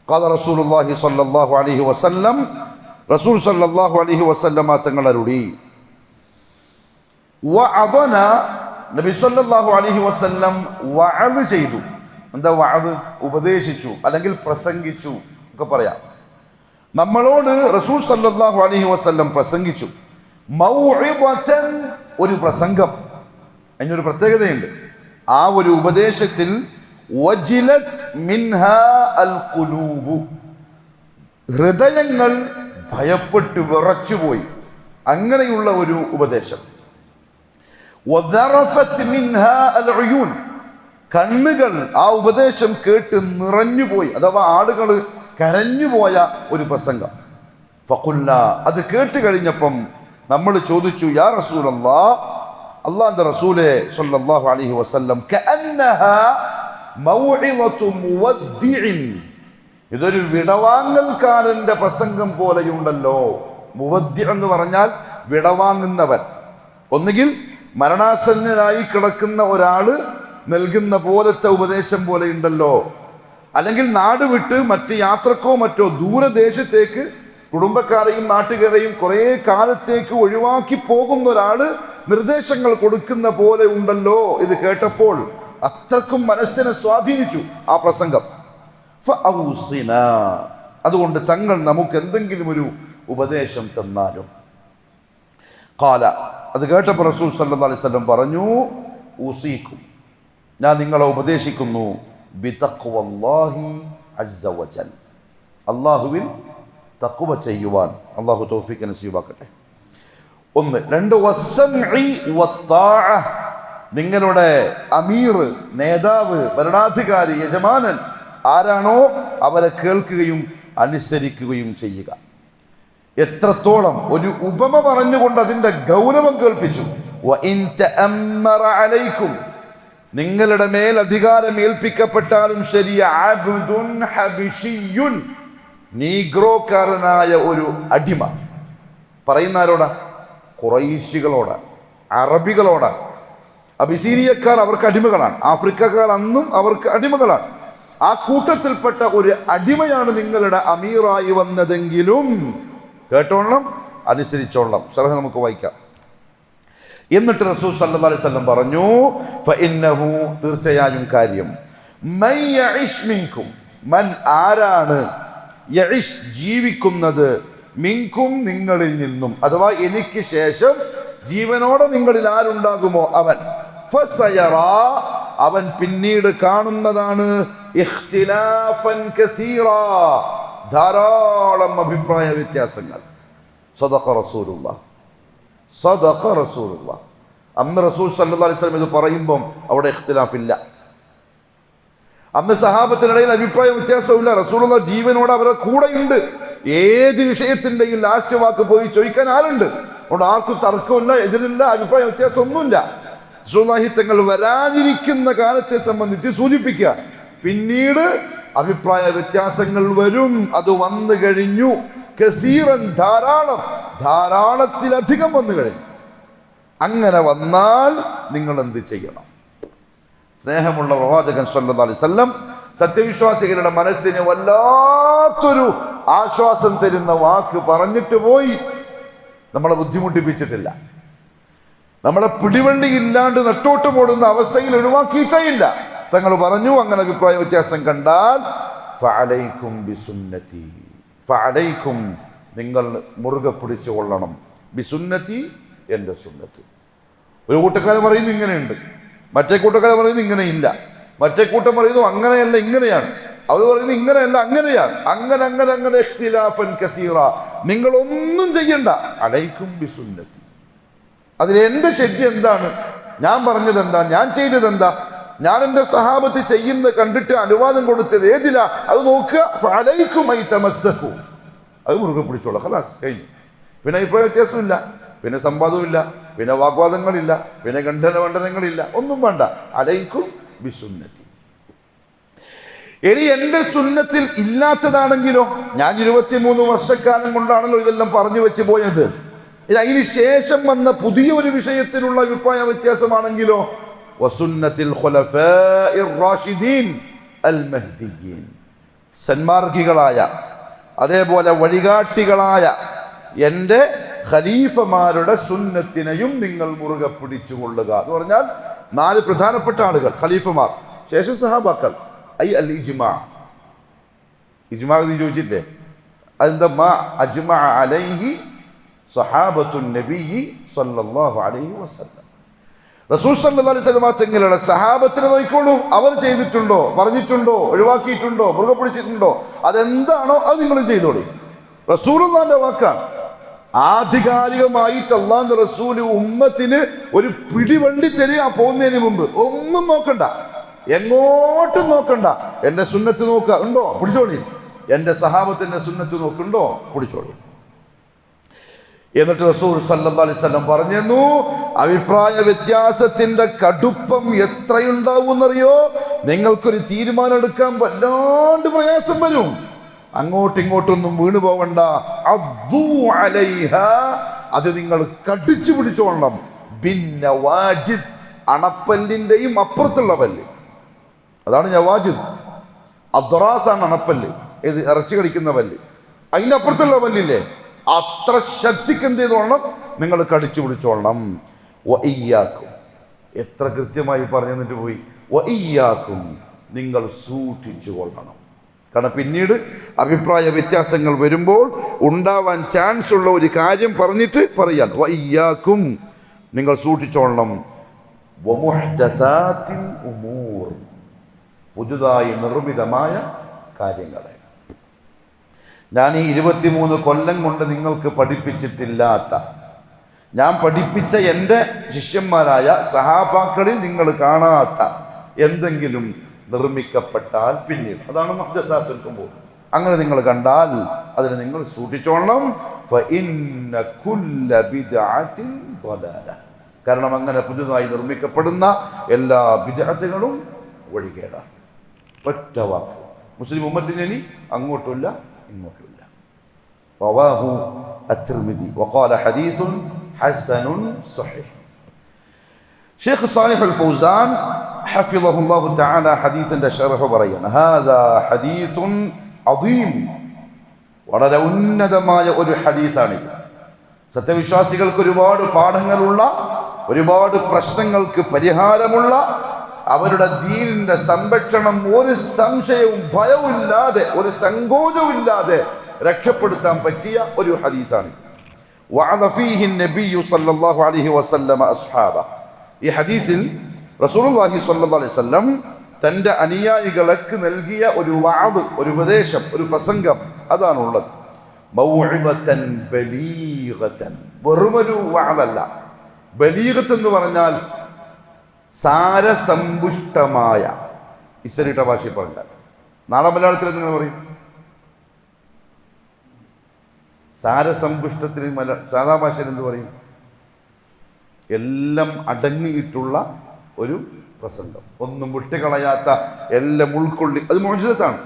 ഖാല റസൂലുള്ളാഹി സ്വല്ലല്ലാഹു അലൈഹി വസല്ലം, റസൂൽ സ്വല്ലല്ലാഹു അലൈഹി വസല്ലം തങ്ങൾ അരുളി, വഅദന, നബി സ്വല്ലല്ലാഹു അലൈഹി വസല്ലം വഅദ് ചെയ്തു. എന്താ വഅദ്? ഉപദേശിച്ചു അല്ലെങ്കിൽ പ്രസംഗിച്ചു ഒക്കെ പറയാം. നമ്മളോട് റസൂൽ സല്ലല്ലാഹു അലൈഹി വസല്ലം പ്രസംഗിച്ചു. മൗഇദതൻ, ഒരു പ്രസംഗം. അതിനൊരു പ്രത്യേകതയുണ്ട്. ആ ഒരു ഉപദേശത്തിൽ വജിലത് മിൻഹാ അൽ ഖുലൂബ്, ഹൃദയങ്ങൾ ഭയപ്പെട്ട് വിറച്ചുപോയി. അങ്ങനെയുള്ള ഒരു ഉപദേശം. വദറഫത് മിൻഹാ അൽ ഉയൂൻ, കണ്ണുകൾ ആ ഉപദേശം കേട്ട് നിറഞ്ഞുപോയി, അഥവാ ആളുകൾ കരഞ്ഞുപോയ ഒരു പ്രസംഗം. ഫഖുൽന, അത് കേട്ട് കഴിഞ്ഞപ്പം നമ്മൾ ചോദിച്ചു, യാ റസൂലല്ലാഹ്, അല്ലാഹുവിന്റെ റസൂലേ സ്വല്ലല്ലാഹു അലൈഹി വസല്ലം, കഅന്നഹാ മൗഇദതു മുവദ്ദിഇൻ, ഇതൊരു വിടവാങ്ങൽക്കാരന്റെ പ്രസംഗം പോലെയുണ്ടല്ലോ. മുവദ്ദി എന്ന് പറഞ്ഞാൽ വിടവാങ്ങുന്നവൻ. ഒന്നുകിൽ മരണാസന്നനായി കിടക്കുന്ന ഒരാള് നൽകുന്ന പോലത്തെ ഉപദേശം പോലെ ഉണ്ടല്ലോ, അല്ലെങ്കിൽ നാട് വിട്ട് മറ്റ് യാത്രക്കോ മറ്റോ ദൂരദേശത്തേക്ക് കുടുംബക്കാരെയും നാട്ടുകാരെയും കുറേ കാലത്തേക്ക് ഒഴിവാക്കി പോകുന്ന ഒരാള് നിർദ്ദേശങ്ങൾ കൊടുക്കുന്ന പോലെ ഉണ്ടല്ലോ. ഇത് കേട്ടപ്പോൾ അത്രക്കും മനസ്സിനെ സ്വാധീനിച്ചു ആ പ്രസംഗം. അതുകൊണ്ട് തങ്ങൾ നമുക്ക് എന്തെങ്കിലും ഒരു ഉപദേശം തന്നാലും. ഖാല, അത് കേട്ടപ്പോൾ റസൂൽ സല്ലല്ലാഹു അലൈഹി വസല്ലം പറഞ്ഞു, ഊസീക്കും, ഞാൻ നിങ്ങളെ ഉപദേശിക്കുന്നു, ബിതഖ്വല്ലാഹി അസ്സ വജൽ, അല്ലാഹുവിൽ തഖ്വ ചെയ്യുവാൻ. അല്ലാഹു തൗഫീഖ് നസീബാക്കട്ടെ. 1. 2. വസ്സംഇ വത്താഅ, നിങ്ങളുടെ അമീർ, നേതാവ്, ഭരണാധികാരി, യജമാനൻ ആരാണോ അവരെ കേൾക്കുകയും അനുസരിക്കുകയും ചെയ്യുക. എത്രത്തോളം ഒരു ഉപമ പറഞ്ഞുകൊണ്ട് അതിൻ്റെ ഗൗരവം കേൾപ്പിച്ചു. വഇൻ തഅമ്മറ അലൈക്കും, നിങ്ങളുടെ മേൽ അധികാരം ഏൽപ്പിക്കപ്പെട്ടാലും ശരി, അബ്ദുൻ ഹബിഷിയുൻ, നീഗ്രോക്കാരനായ ഒരു അടിമ. പറയുന്ന ആരോടാ? ഖുറൈശികളോടാണ്, അറബികളോടാണ്. അബിസീനിയക്കാർ അവർക്ക് അടിമകളാണ്, ആഫ്രിക്കക്കാർ അന്നും അവർക്ക് അടിമകളാണ്. ആ കൂട്ടത്തിൽപ്പെട്ട ഒരു അടിമയാണ് നിങ്ങളുടെ അമീറായി വന്നതെങ്കിലും കേട്ടോളണം, അനുസരിച്ചോളണം. ശറഹ് നമുക്ക് വായിക്കാം. എന്നിട്ട് റസൂൽ സല്ലല്ലാഹു അലൈഹി വസല്ലം പറഞ്ഞു, ഫഇന്നഹു, തീർച്ചയായും കാര്യം, മൻ യഇശ് മിൻകും, മൻ ആരാണ്, യഇശ് ജീവിക്കുന്നത്, മിൻകും നിങ്ങളിൽ നിന്നും, അഥവാ എനിക്ക് ശേഷം ജീവനോടെ നിങ്ങളിൽ ആരുണ്ടാകുമോ അവൻ, ഫസയറാ, അവൻ പിന്നീട് കാണുന്നതാണ്, ഇഖ്തിലാഫൻ കസീറാ, ധാരാളം അഭിപ്രായ വ്യത്യാസങ്ങൾ. സദഖ റസൂലുള്ളാഹ്, സദഖ റസൂലുള്ളാഹ്. അന്ന് റസൂൽ സല്ലല്ലാഹു അലൈഹി വസല്ലം ഇത് പറയുമ്പം അവിടെ ഇഖ്തിലാഫില്ല. അന്ന് സഹാബത്തിനിടയിൽ അഭിപ്രായ വ്യത്യാസമില്ല. റസൂലുള്ളാഹ് ജീവനോടെ അവരുടെ കൂടെയുണ്ട്. ഏത് വിഷയത്തിൻ്റെയും ലാസ്റ്റ് വാക്ക് പോയി ചോദിക്കാൻ ആളുണ്ട്. അതുകൊണ്ട് ആർക്കും തർക്കമില്ല, എതിരില്ല, അഭിപ്രായ വ്യത്യാസം ഒന്നുമില്ല. റസൂലുള്ളാഹി തങ്ങൾ വരാനിരിക്കുന്ന കാലത്തെ സംബന്ധിച്ച് സൂചിപ്പിക്കുക. പിന്നീട് അഭിപ്രായ വ്യത്യാസങ്ങൾ വരും. അത് വന്നു കഴിഞ്ഞു. കസീറൻ, ധാരാളം, ധാരാളത്തിലധികം വന്നു കഴിഞ്ഞു. അങ്ങനെ വന്നാൽ നിങ്ങൾ എന്ത് ചെയ്യണം? സ്നേഹമുള്ള പ്രവാചകൻ സല്ലല്ലാഹു അലൈഹി വസല്ലം സത്യവിശ്വാസികളുടെ മനസ്സിന് വല്ലാത്തൊരു ആശ്വാസം തരുന്ന വാക്ക് പറഞ്ഞിട്ട് പോയി. നമ്മളെ ബുദ്ധിമുട്ടിപ്പിച്ചിട്ടില്ല, നമ്മളെ പിടിവള്ളി ഇല്ലാണ്ട് നെട്ടോട്ടം ഓടുന്ന അവസ്ഥയിൽ ഒഴിവാക്കിയിട്ടേ ഇല്ല. തങ്ങൾ പറഞ്ഞു, അങ്ങനെ അഭിപ്രായ വ്യത്യാസം കണ്ടാൽ ഫഅലൈക്കും ബിസുന്നതി, ഫഅലൈക്കും, നിങ്ങൾ മുറുകെ പിടിച്ചു കൊള്ളണം, ബിസുന്നതി, എൻ്റെ സുന്നത്ത്. ഒരു കൂട്ടക്കാരൻ പറയുന്നു ഇങ്ങനെയുണ്ട്, മറ്റേ കൂട്ടക്കാരൻ പറയുന്നു ഇങ്ങനെയില്ല, മറ്റേ കൂട്ടം പറയുന്നു അങ്ങനെയല്ല ഇങ്ങനെയാണ്, അവർ പറയുന്നു ഇങ്ങനെയല്ല അങ്ങനെയാണ്. അങ്ങനെ അങ്ങനെ അങ്ങനെ ഇഖ്തിലാഫൻ കസീറ. നിങ്ങളൊന്നും ചെയ്യണ്ട, അലൈക്കും ബിസുന്നതി. അതിൽ എൻ്റെ ശരി എന്താണ്, ഞാൻ പറഞ്ഞത് എന്താ, ഞാൻ ചെയ്തത് എന്താ, ഞാൻ എൻ്റെ സഹാബത്ത് ചെയ്യുന്ന കണ്ടിട്ട് അനുവാദം കൊടുത്തത് ഏതില, അത് നോക്കുക. ഫഅലൈക്കും ഐ തമസ്സകു, അത് മുറുകെ പിടിച്ചോളാം. ഖലാസ്, കഴിഞ്ഞു. പിന്നെ അഭിപ്രായ വ്യത്യാസമില്ല, പിന്നെ സംവാദമില്ല, പിന്നെ വാഗ്വാദങ്ങളില്ല, പിന്നെ ഖണ്ഡനമണ്ഡനങ്ങളില്ല, ഒന്നും വേണ്ട. അലൈക്കും ബിസുന്നതി. ഇനി എൻ്റെ സുന്നത്തിൽ ഇല്ലാത്തതാണെങ്കിലോ, ഞാൻ 23 വർഷക്കാലം കൊണ്ടാണല്ലോ ഇതെല്ലാം പറഞ്ഞു വെച്ച് പോയത്. അതിന് ശേഷം വന്ന പുതിയ ഒരു വിഷയത്തിലുള്ള അഭിപ്രായ വ്യത്യാസമാണെങ്കിലോ, വസുന്നത്തിൽ ഖുലഫാഇർ റാഷിദീൻ അൽ മഹ്ദിയീൻ, സന്മാർഗികളായ അതേപോലെ വഴികാട്ടികളായ എൻ്റെ ഖലീഫമാരുടെ സുന്നത്തിനെയും നിങ്ങൾ മുറുകെ പിടിച്ചുകൊള്ളുക. എന്ന് പറഞ്ഞാൽ 4 പ്രധാനപ്പെട്ട ആളുകൾ ഖലീഫമാർ, ശേഷം സഹാബാക്കൾ. ഐ അൽ ഇജ്മാ, ഇജ്മാ എന്ന് ചോദിച്ചില്ലേ, അതെന്താ? മാ അജ്മഅ അലൈഹി സഹാബത്തുൻ നബിയ്യി സല്ലല്ലാഹു അലൈഹി വസല്ലം. റസൂൽ സല്ലല്ലാഹു അലൈഹി വസല്ലം തങ്ങളുടെ സഹാബത്തിനെ നോക്കിക്കോളൂ. അവർ ചെയ്തിട്ടുണ്ടോ, പറഞ്ഞിട്ടുണ്ടോ, ഒഴിവാക്കിയിട്ടുണ്ടോ, മുറുകെ പിടിച്ചിട്ടുണ്ടോ, അതെന്താണോ അത് നിങ്ങളും ചെയ്തോളി. റസൂലുള്ളാഹിന്റെ വാക്കാണ്. ആധികാരികമായിട്ട് അല്ലാഹുവിന്റെ റസൂല് ഉമ്മത്തിന് ഒരു പിടിവള്ളി തരിക പോകുന്നതിന് മുമ്പ്. ഒന്നും നോക്കണ്ട, എങ്ങോട്ടും നോക്കണ്ട. എൻ്റെ സുന്നത്ത് നോക്കുക, ഉണ്ടോ പിടിച്ചോളി. എൻ്റെ സഹാബത്തിന്റെ സുന്നത്ത് നോക്കുണ്ടോ, പിടിച്ചോളി. എന്നിട്ട് റസൂൽ സല്ലല്ലാഹു അലൈഹി വസല്ലം പറഞ്ഞു, അഭിപ്രായ വ്യത്യാസത്തിന്റെ കടുപ്പം എത്രയുണ്ടാവുമെന്നറിയോ? നിങ്ങൾക്കൊരു തീരുമാനം എടുക്കാൻ വല്ലാണ്ട് പ്രയാസം വരും. അങ്ങോട്ടും ഇങ്ങോട്ടൊന്നും വീണു പോകണ്ട. അദ്ദൂ അലൈഹാ, അത് നിങ്ങൾ കടിച്ചു പിടിച്ചോളണം. ബിന്നവാജിദ്, അണപ്പല്ലിന്റെയും അപ്പുറത്തുള്ള പല്ല്, അതാണ് നവാജിദ്. അദ്റാസാണ് അണപ്പല്ല്, ഇത് ഇറച്ചി കടിക്കുന്ന പല്ല്. അതിനപ്പുറത്തുള്ള പല്ലില്ലേ, അത്ര ശക്തിക്ക് എന്ത് ചെയ്തോളണം, നിങ്ങൾ കടിച്ചു പിടിച്ചോളണം. വഇയ്യാക്കും, എത്ര കൃത്യമായി പറഞ്ഞു തന്നിട്ട് പോയി. വഇയ്യാക്കും, നിങ്ങൾ സൂക്ഷിച്ചു കൊള്ളണം. കാരണം പിന്നീട് അഭിപ്രായ വ്യത്യാസങ്ങൾ വരുമ്പോൾ ഉണ്ടാവാൻ ചാൻസ് ഉള്ള ഒരു കാര്യം പറഞ്ഞിട്ട് പറയാൻ, വഇയ്യാക്കും, നിങ്ങൾ സൂക്ഷിച്ചോളണം. വമുഹ്ദസാത്തിൽ ഉമൂർ, പുതുതായി നിർമ്മിതമായ കാര്യങ്ങളെ. ഞാൻ ഈ 23 കൊല്ലം കൊണ്ട് നിങ്ങൾക്ക് പഠിപ്പിച്ചിട്ടില്ലാത്ത, ഞാൻ പഠിപ്പിച്ച എൻ്റെ ശിഷ്യന്മാരായ സഹാബാക്കളിൽ നിങ്ങൾ കാണാത്ത എന്തെങ്കിലും നിർമ്മിക്കപ്പെട്ടാൽ പിന്നീട്, അതാണ് മുഹ്ദസാത്തുൽ ഉമൂർ. അങ്ങനെ നിങ്ങൾ കണ്ടാൽ അതിനെ നിങ്ങൾ സൂക്ഷിച്ചോളണം. ഫഇന്ന കുല്ല ബിദ്അത്തിൻ ളലാല, കാരണം അങ്ങനെ പുതുതായി നിർമ്മിക്കപ്പെടുന്ന എല്ലാ ബിദ്അത്തുകളും വഴികേടാണ്. ഒറ്റ വാക്ക്, മുസ്ലിം ഉമ്മത്തിന് ഇനി അങ്ങോട്ടുമില്ല ഇങ്ങോട്ടുമില്ല. റവാഹു അത്രിമിദി വഖാല ഹദീസുൻ ഹസനുൻ സ്വഹീഹ്. ഷെയ്ഖ് സാലിഹ് അൽ ഫൗസാൻ ഹഫിളഹുല്ലാഹു തആല ഹദീസിന്റെ ശർഹ് പറയാണ്, ഹാദാ ഹദീസുൻ അദീം, വളരെ ഉന്നതമായ ഒരു ഹദീസാണിത്. സത്യവിശ്വാസികൾക്ക് ഒരുപാട് പാഠങ്ങളുള്ള, ഒരുപാട് പ്രശ്നങ്ങൾക്ക് പരിഹാരമുള്ള, അവരുടെ ദീനിന്റെ സംരക്ഷണം ഒരു സംശയവും ഭയവുമില്ലാതെ, ഒരു സങ്കോചവുമില്ലാതെ രക്ഷപ്പെടുത്താൻ പറ്റിയ ഒരു ഹദീസാണിത്. വഅദ ഫീഹി നബിയ്യു സല്ലല്ലാഹു അലൈഹി വസല്ലമ അസ്ഹാബ, ഈ ഹദീസിൽ റസൂലുള്ളാഹി സ്വല്ലല്ലാഹു അലൈഹി വസല്ലം തൻ്റെ അനുയായികൾക്ക് നൽകിയ ഒരു വഅദ്, ഒരു ഉപദേശം, ഒരു പ്രസംഗം അതാണുള്ളത്. മൗഇദതൻ ബലീഗതൻ, വെറുമൊരു വഅദല്ല. ബലീഗത്ത് എന്ന് പറഞ്ഞാൽ സാരസമ്പുഷ്ടമായ, ഇസ്തരിട്ട ഭാഷയിൽ പറഞ്ഞാൽ, നാളെ മലയാളത്തിൽ നിങ്ങൾ പറയും സാരസമ്പുഷ്ടത്തിന് സാധാ ഭാഷയിൽ എന്ത് പറയും? എല്ലാം അടങ്ങിയിട്ടുള്ള ഒരു പ്രസംഗം, ഒന്നും വിട്ടുകളയാത്ത, എല്ലാം ഉൾക്കൊള്ളി. അത് മുഅ്ജിസത്താണ്.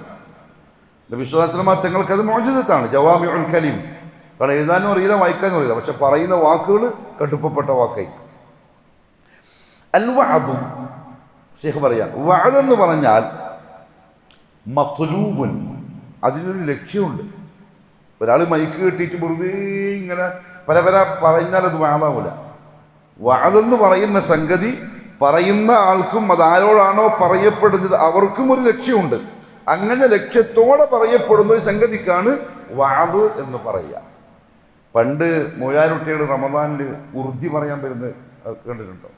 നബി സ്വല്ലല്ലാഹു അലൈഹി വസല്ലം തങ്ങൾക്ക് അത് മുഅ്ജിസത്താണ്, ജവാമിഉൽ കലീം. കാരണം എഴുതാനും അറിയില്ല, വായിക്കാനും അറിയില്ല, പക്ഷെ പറയുന്ന വാക്കുകൾ കടുപ്പപ്പെട്ട വാക്കായിരിക്കും. അൽ വഅദു, ശൈഖ് പറയാം, വഅദ് എന്ന് പറഞ്ഞാൽ മത്ലൂബുൻ, അതിനൊരു ലക്ഷ്യമുണ്ട്. ഒരാൾ മൈക്ക് കെട്ടിയിട്ട് വെറുതെ ഇങ്ങനെ പല പറഞ്ഞാൽ അത് വഅദാവൂല. വഅദെന്ന് പറയുന്ന സംഗതി പറയുന്ന ആൾക്കും അതാരോടാണോ പറയപ്പെടുന്നത് അവർക്കും ഒരു ലക്ഷ്യമുണ്ട്. അങ്ങനെ ലക്ഷ്യത്തോടെ പറയപ്പെടുന്ന ഒരു സംഗതിക്കാണ് വഅദ് എന്ന് പറയുക. പണ്ട് മൂഴാരുട്ടികൾ റമദാനിൽ ഉറുദി പറയാൻ വരുന്നത് കണ്ടിട്ടുണ്ടോ?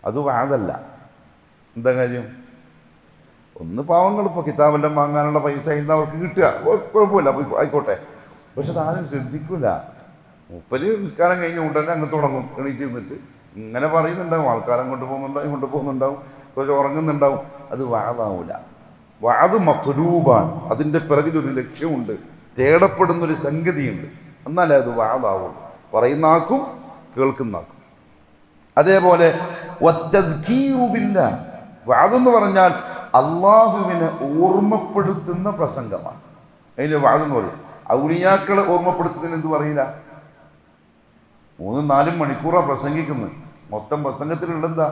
അത് വഅദല്ല. എന്താ കാര്യം? ഒന്ന് പാവങ്ങൾ ഇപ്പോൾ കിതാബെല്ലാം വാങ്ങാനുള്ള പൈസ ഇന്ന് അവർക്ക് കിട്ടുക, കുഴപ്പമില്ല, ആയിക്കോട്ടെ. പക്ഷെ അതാരും ശ്രദ്ധിക്കില്ല. മുപ്പര് നിസ്കാരം കഴിഞ്ഞ് ഉടനെ അങ്ങ് തുടങ്ങും, എണീച്ച് നിന്നിട്ട് ഇങ്ങനെ പറയുന്നുണ്ടാവും, ആൾക്കാരം കൊണ്ടുപോകുന്നുണ്ടാവും, കുറച്ച് ഉറങ്ങുന്നുണ്ടാവും. അത് വഅദാവൂല. വഅദ് മത്ലൂബാണ്, അതിൻ്റെ പിറകിലൊരു ലക്ഷ്യമുണ്ട്, തേടപ്പെടുന്നൊരു സംഗതിയുണ്ട്, എന്നാലേ അത് വഅദാവുള്ളൂ, പറയുന്ന ആക്കും കേൾക്കുന്ന ആക്കും. അതേപോലെ വത്തദ്കീറു ബില്ലാഹ്, വഅദെന്ന് പറഞ്ഞാൽ അള്ളാഹുവിനെ ഓർമ്മപ്പെടുത്തുന്ന പ്രസംഗമാണ്. അതിന് വഅദെന്ന് പറയും. ഔലിയാക്കളെ ഓർമ്മപ്പെടുത്തുന്നതിന് എന്ത് പറയില്ല, 3-4 മണിക്കൂറാണ് പ്രസംഗിക്കുന്നത്. മൊത്തം പ്രസംഗത്തിലുള്ളതെന്താ?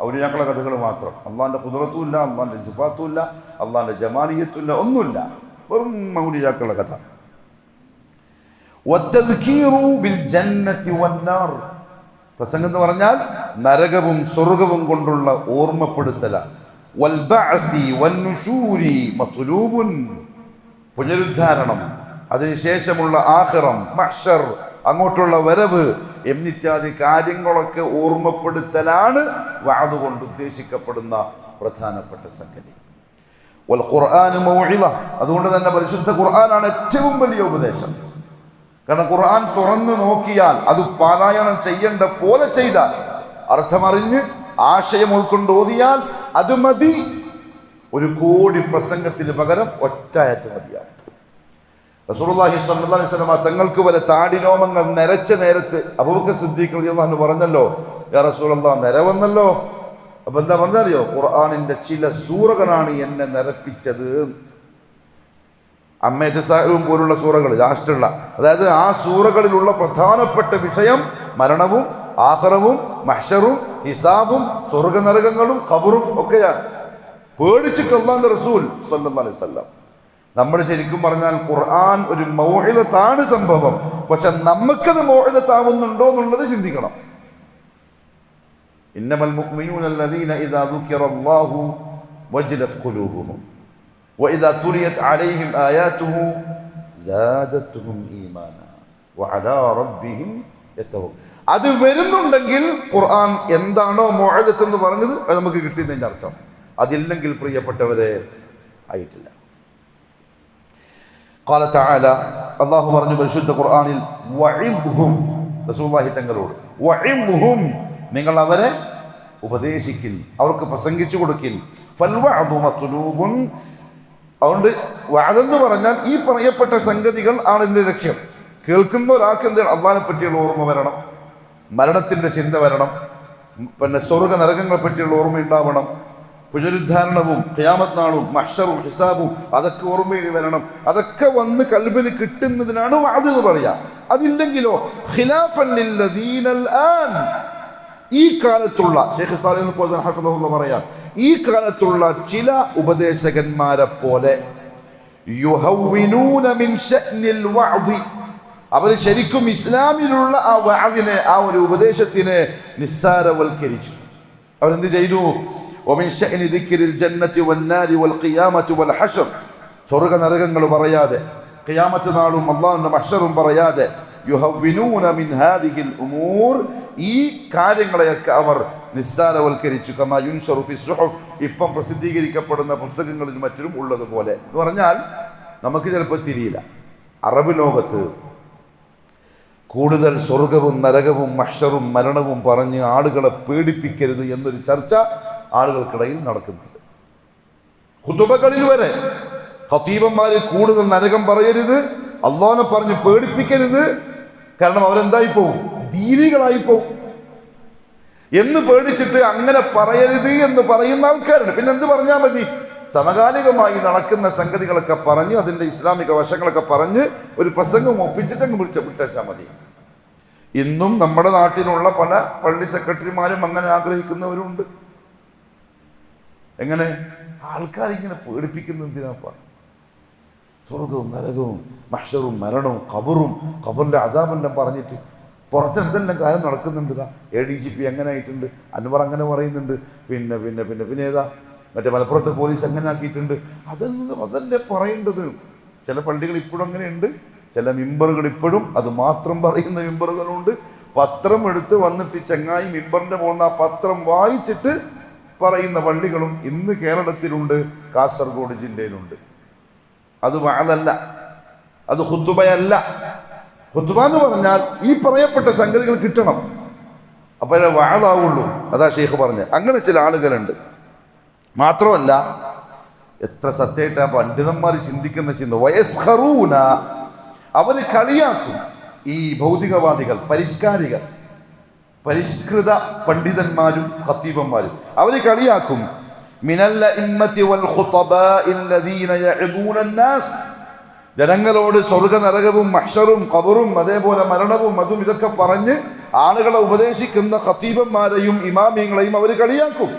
ഔലിയാക്കളെ കഥകൾ മാത്രം. അള്ളാഹിൻ്റെ ഖുദ്റത്തും ഇല്ല, അള്ളാഹിൻ്റെ സിഫാത്തും ഇല്ല, അള്ളാഹിൻ്റെ ജമാലിയത്തും ഇല്ല, ഒന്നുമില്ല, വെറും ഔലിയാക്കളുടെ കഥ. വത്തദ്കീറു ബിൽ ജന്നതി വന്നാർ, പ്രസംഗം എന്ന് പറഞ്ഞാൽ നരകവും സ്വർഗവും കൊണ്ടുള്ള ഓർമ്മപ്പെടുത്തലാണ്. വൽ ബഅസി വന്നുശൂരി മത്ലൂബുൻ, പുനരുദ്ധാരണം, അതിനുശേഷമുള്ള ആഖിറം, മഹ്ശർ, അങ്ങോട്ടുള്ള വരവ് എന്നിത്യാദി കാര്യങ്ങളൊക്കെ ഓർമ്മപ്പെടുത്തലാണ് വഅദ് കൊണ്ട് ഉദ്ദേശിക്കപ്പെടുന്ന പ്രധാനപ്പെട്ട സംഗതി. വൽ ഖുർആനു മൗഇദ, അതുകൊണ്ട് തന്നെ പരിശുദ്ധ ഖുർആനാണ് ഏറ്റവും വലിയ ഉപദേശം. കാരണം ഖുർആൻ തുറന്നു നോക്കിയാൽ, അത് പാരായണം ചെയ്യേണ്ട പോലെ ചെയ്താൽ, അർത്ഥമറിഞ്ഞ് ആശയം ഉൾക്കൊണ്ട് ഓതിയാൽ അത് മതി. 1 കോടി പ്രസംഗത്തിന് പകരം ഒറ്റ ആയത്ത് മതിയാവും. റസൂലുള്ളാഹി സ്വല്ലല്ലാഹു അലൈഹി വസല്ലം തങ്ങൾക്ക് വരെ താടിരോമങ്ങൾ നരച്ച നേരത്ത് അബൂബക്കർ സിദ്ദീഖ് റളിയല്ലാഹു അൻഹു പറഞ്ഞല്ലോ, യാ റസൂലല്ലാഹ്, നരവന്നല്ലോ. അപ്പൊ എന്താ പറഞ്ഞറിയോ? ഖുർആനിന്റെ ചില സൂറകളാണ് എന്നെ നരപ്പിച്ചത്. അമ്മേറ്റസാലും പോലുള്ള സൂറകൾ, ലാസ്റ്റുള്ള, അതായത് ആ സൂറകളിലുള്ള പ്രധാനപ്പെട്ട വിഷയം മരണവും ആഖിറവും മഹ്ശറും ഹിസാബും സ്വർഗനരകങ്ങളും ഖബറും ഒക്കെയാണ്. പേടിച്ചിട്ട് അല്ലാഹുവിന്റെ റസൂൽ സ്വല്ലല്ലാഹു അലൈഹി വസല്ലം നമ്മൾ ശരിക്കും പറഞ്ഞാൽ ഖുർആൻ ഒരു മൗഇദത്താണ് സംഭവം, പക്ഷെ നമുക്കത് മൗഇദത്താവുന്നുണ്ടോ എന്നുള്ളത് ചിന്തിക്കണം. ഇന്നമൽ മുഅ്മിനൂന അല്ലദീന ഇദാ ദുകിറല്ലാഹു വജലത് ഖുലൂബുഹും വഇദാ തുലിയത് അലൈഹിം ആയാതുഹു സാദത്തുഹും ഈമാനാ വഅലാ റബ്ബിഹിം യതവക്കൽ. അത് വരുന്നുണ്ടെങ്കിൽ ഖുർആൻ എന്താണോ മൗഇദത്ത് എന്ന് പറഞ്ഞത് അത് നമുക്ക് കിട്ടിയതിന്റെ അർത്ഥം. അതില്ലെങ്കിൽ പ്രിയപ്പെട്ടവരെ ആയിട്ടില്ല. ഖാല തആല, അല്ലാഹു പറഞ്ഞു പരിശുദ്ധ ഖുർആനിൽ, വഇദ്ഹും, റസൂലുള്ളാഹി തങ്ങളോട്, വഇദ്ഹും, നിങ്ങൾ അവരെ ഉപദേശിക്കിൻ, അവർക്ക് പ്രസംഗിച്ചു കൊടുക്കിൻ. ഫൽവഅദു മത്ലൂബുൻ, അതുകൊണ്ട് വഅദെന്ന് പറഞ്ഞാൽ ഈ പറയപ്പെട്ട സംഗതികൾ ആണ് ഇതിന്റെ ലക്ഷ്യം. കേൾക്കുന്ന ഒരാൾക്ക് എന്താണ് അള്ളാഹിനെ പറ്റിയുള്ള ഓർമ്മ വരണം, മരണത്തിന്റെ ചിന്ത വരണം, പിന്നെ സ്വർഗ നരകങ്ങളെ പറ്റിയുള്ള ഓർമ്മ ഉണ്ടാവണം, പുനരുദ്ധാരണവും ഖിയാമത്ത് നാളും മഹ്ശറും ഹിസാബും അതൊക്കെ ഓർമ്മയിൽ വരണം. അതൊക്കെ വന്ന് കൽബിന് കിട്ടുന്നതിനാണ് വഅദ് എന്ന് പറയാ. അതില്ലെങ്കിലോ ഖിലാഫൻ ലില്ലദീനൽ ആൻ, ഈ കാലത്തുള്ള ഷെയ്ഖ് സാലിഹ് ഹഫിളഹുല്ലാഹ് പറയാ, ഈ കാലത്തുള്ള ചില ഉപദേശകന്മാരെ പോലെ യുഹവ്വിനൂന മിൻ ശഅനിൽ വഅദ്, അവർ ശരിക്കും ഇസ്ലാമിലുള്ള ആ വഅദിനെ, ആ ഒരു ഉപദേശത്തിനെ നിസ്സാരവൽക്കരിച്ചു. അവരെന്ത് ചെയ്തു? ومن شأن ذكر الجنة والنار والقيامة والحشر, സ്വർഗ നരകങ്ങൾ പറയാതെ ഖിയാമത്ത് നാളും അല്ലാഹുവിന്റെ മഹ്ശറും പറയാതെ, യുഹവ്വിനൂന മിൻ ഹാദിഹിൽ ഉമൂർ, ഈ കാര്യങ്ങളെയൊക്കെ അവർ നിസ്സാരവൽക്കരിച്ചു. കമാ യുൻശറു ഫി സുഹുഫ്, ഇപ്പം പ്രസിദ്ധീകരിക്കപ്പെടുന്ന പുസ്തകങ്ങളിൽ മറ്റും ഉള്ളതുപോലെ. എന്ന് പറഞ്ഞാൽ നമുക്ക് ചിലപ്പോൾ തിരിയില്ല, അറബ് ലോകത്ത് കൂടുതൽ സ്വർഗവും നരകവും മഹ്ശറും മരണവും പറഞ്ഞ് ആളുകളെ പേടിപ്പിക്കരുത് എന്നൊരു ചർച്ച ആളുകൾക്കിടയിൽ നടക്കുന്നുണ്ട്. ഖുതുബകളിൽ വരെ ഖതീബന്മാര് കൂടുതൽ നരകം പറയരുത്, അള്ളാഹുവിനെ പറഞ്ഞ് പേടിപ്പിക്കരുത്, കാരണം അവരെന്തായി പോവും? ദീനികളായി പോവും എന്ന് പേടിച്ചിട്ട് അങ്ങനെ പറയരുത് എന്ന് പറയുന്ന ആൾക്കാരുണ്ട്. പിന്നെ എന്ത് പറഞ്ഞാൽ മതി? സമകാലികമായി നടക്കുന്ന സംഗതികളൊക്കെ പറഞ്ഞ് അതിൻ്റെ ഇസ്ലാമിക വശങ്ങളൊക്കെ പറഞ്ഞ് ഒരു പ്രസംഗം ഒപ്പിച്ചിട്ട് അങ്ങ് വിട്ടേച്ചാൽ മതി. ഇന്നും നമ്മുടെ നാട്ടിലുള്ള പല പള്ളി സെക്രട്ടറിമാരും അങ്ങനെ ആഗ്രഹിക്കുന്നവരുണ്ട്. എങ്ങനെ? ആൾക്കാരിങ്ങനെ പേടിപ്പിക്കുന്ന എന്തിനാപ്പ? സ്വർഗവും നരകവും മഹ്ശറും മരണവും ഖബറും ഖബറിന്റെ അദാബെല്ലാം പറഞ്ഞിട്ട് പുറത്ത് എന്തെല്ലാം കാര്യം നടക്കുന്നുണ്ട്. ADGP അങ്ങനെ ആയിട്ടുണ്ട്, അൻവർ അങ്ങനെ പറയുന്നുണ്ട്, പിന്നെ പിന്നെ പിന്നെ പിന്നെ ഏതാ മറ്റേ മലപ്പുറത്തെ പോലീസ് അങ്ങനെ ആക്കിയിട്ടുണ്ട്. അതല്ലേ പറയേണ്ടത്. ചില പള്ളികൾ ഇപ്പോഴും അങ്ങനെയുണ്ട്, ചില മിമ്പറുകൾ ഇപ്പോഴും അത് മാത്രം പറയുന്ന മിമ്പറുകളുണ്ട്. പത്രം എടുത്ത് വന്നിട്ട് ചങ്ങായി മിമ്പറിന്റെ പോകുന്ന ആ പത്രം വായിച്ചിട്ട് പറയുന്ന പള്ളികളും ഇന്ന് കേരളത്തിലുണ്ട്, കാസർഗോഡ് ജില്ലയിലുണ്ട്. അത് വഅദല്ല, അത് ഖുതുബയല്ല. ഖുതുബ എന്ന് പറഞ്ഞാൽ ഈ പറയപ്പെട്ട സംഗതികൾ കിട്ടണം, അപ്പോഴേ വഅദാവുള്ളൂ. അതാ ഷെയ്ഖ് പറഞ്ഞത്. അങ്ങനെ ചില ആളുകളുണ്ട്. മാത്രമല്ല, എത്ര സത്യമായിട്ട് ആ പണ്ഡിതന്മാർ ചിന്തിക്കുന്ന ചിന്ത, വയസ്ഖറൂന, അവര് കളിയാക്കും ഈ ഭൗതികവാദികൾ, പരിഷ്കാരികൾ, പരിഷ്കൃത പണ്ഡിതന്മാരും ഖതീബന്മാരും അവര് കളിയാക്കും. മിനൽ ഇമ്മത്തി വൽ ഖുതബാഇൽ ലദീന യഅദൂന അന്നാസ്, ജനങ്ങളോട് സ്വർഗ നരകവും മഹ്ശറും ഖബറും അതേപോലെ മരണവും അതും ഇതൊക്കെ പറഞ്ഞ് ആളുകളെ ഉപദേശിക്കുന്ന ഖതീബന്മാരെയും ഇമാമിങ്ങളെയും അവർ കളിയാക്കും.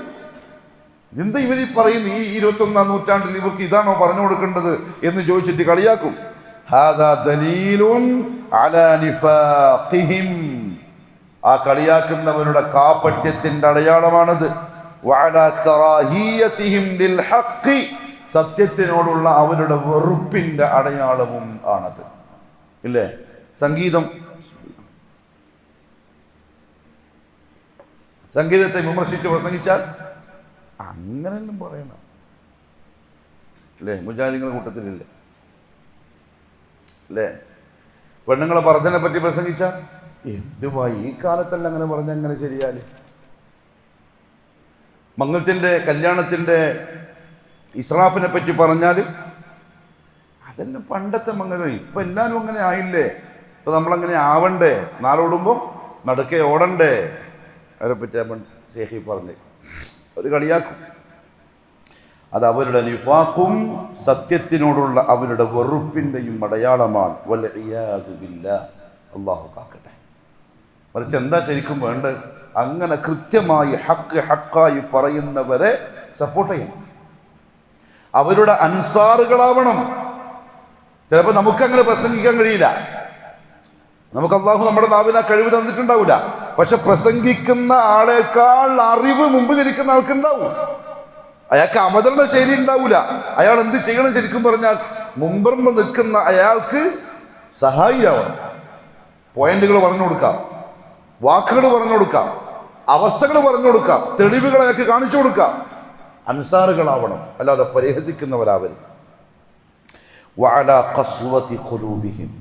എന്താ ഇവര് പറയുന്നു? ഈ 21-ാം നൂറ്റാണ്ടിൽ ഇവർക്ക് ഇതാണോ പറഞ്ഞു കൊടുക്കേണ്ടത് എന്ന് ചോദിച്ചിട്ട് കളിയാക്കും. ഹാദാ ദലീലുൻ അലാ നിഫാഖിഹിം, ആ കളിയാക്കുന്നവരുടെ കാപട്യത്തിന്റെ അടയാളമാണത്. വഅലാ കറാഹിയതിഹിം ലിൽ ഹഖ്, സത്യത്തിനോടുള്ള അവരുടെ വെറുപ്പിന്റെ അടയാളവും ആണത്. ഇല്ലേ? സംഗീതത്തെ വിമർശിച്ച് പ്രസംഗിച്ചാൽ അങ്ങനെയൊന്നും പറയണം. അല്ലേ? മുജാഹിദീങ്ങളുടെ കൂട്ടത്തിലില്ലേ? അല്ലേ? പെണ്ണുങ്ങളെ ഭർജനെ പറ്റി പ്രസംഗിച്ചാൽ എന്തുവായി ഈ കാലത്തല്ല അങ്ങനെ പറഞ്ഞ അങ്ങനെ ശരിയാല്? മംഗളത്തിന്റെ കല്യാണത്തിന്റെ ഇസ്രാഫിനെ പറ്റി പറഞ്ഞാൽ അതെല്ലാം പണ്ടത്തെ മംഗലം. ഇപ്പൊ എല്ലാവരും അങ്ങനെ ആയില്ലേ? ഇപ്പൊ നമ്മളങ്ങനെ ആവണ്ടേ? നാളോടുമ്പോൾ നടുക്കെ ഓടണ്ടേ? അവരെ പറ്റി ഷേഖി പറഞ്ഞ് ഒരു കളിയാക്കും. അത് അവരുടെ നിഫാഖും സത്യത്തിനോടുള്ള അവരുടെ വെറുപ്പിന്റെയും അടയാളമാണ്. വൽഇയാദു ബില്ലാഹ്, അല്ലാഹു കാക്കട്ടെ. മറിച്ച് എന്താ ശരിക്കും വേണ്ടത്? അങ്ങനെ കൃത്യമായി ഹക്കായി പറയുന്നവരെ സപ്പോർട്ട് ചെയ്യണം, അവരുടെ അൻസാറുകളാവണം. ചിലപ്പോൾ നമുക്കങ്ങനെ പ്രസംഗിക്കാൻ കഴിയില്ല. നമുക്ക് അള്ളാഹു നമ്മുടെ നാവിനെ കഴിവ് തന്നിട്ടുണ്ടാവില്ല. പക്ഷെ പ്രസംഗിക്കുന്ന ആളേക്കാൾ അറിവ് മുമ്പിലിരിക്കുന്ന ആൾക്കുണ്ടാവും. അയാൾക്ക് അവതരണ ശൈലി ഉണ്ടാവില്ല. അയാൾ എന്ത് ചെയ്യണം ശരിക്കും പറഞ്ഞാൽ മുമ്പ് നിൽക്കുന്ന അയാൾക്ക് സഹായിയാവണം. പോയിന്റുകൾ പറഞ്ഞു കൊടുക്കാം, വാക്കുകൾ പറഞ്ഞു കൊടുക്കാം, അവസ്ഥകൾ പറഞ്ഞു കൊടുക്കാം, തെളിവുകൾ അയാൾക്ക് കാണിച്ചു കൊടുക്കാം. അൻസാറുകളാവണം, അല്ലാതെ പരിഹസിക്കുന്നവരാവരുത്. വഅലാ ഖസ്വതി ഖുലൂബിഹിം,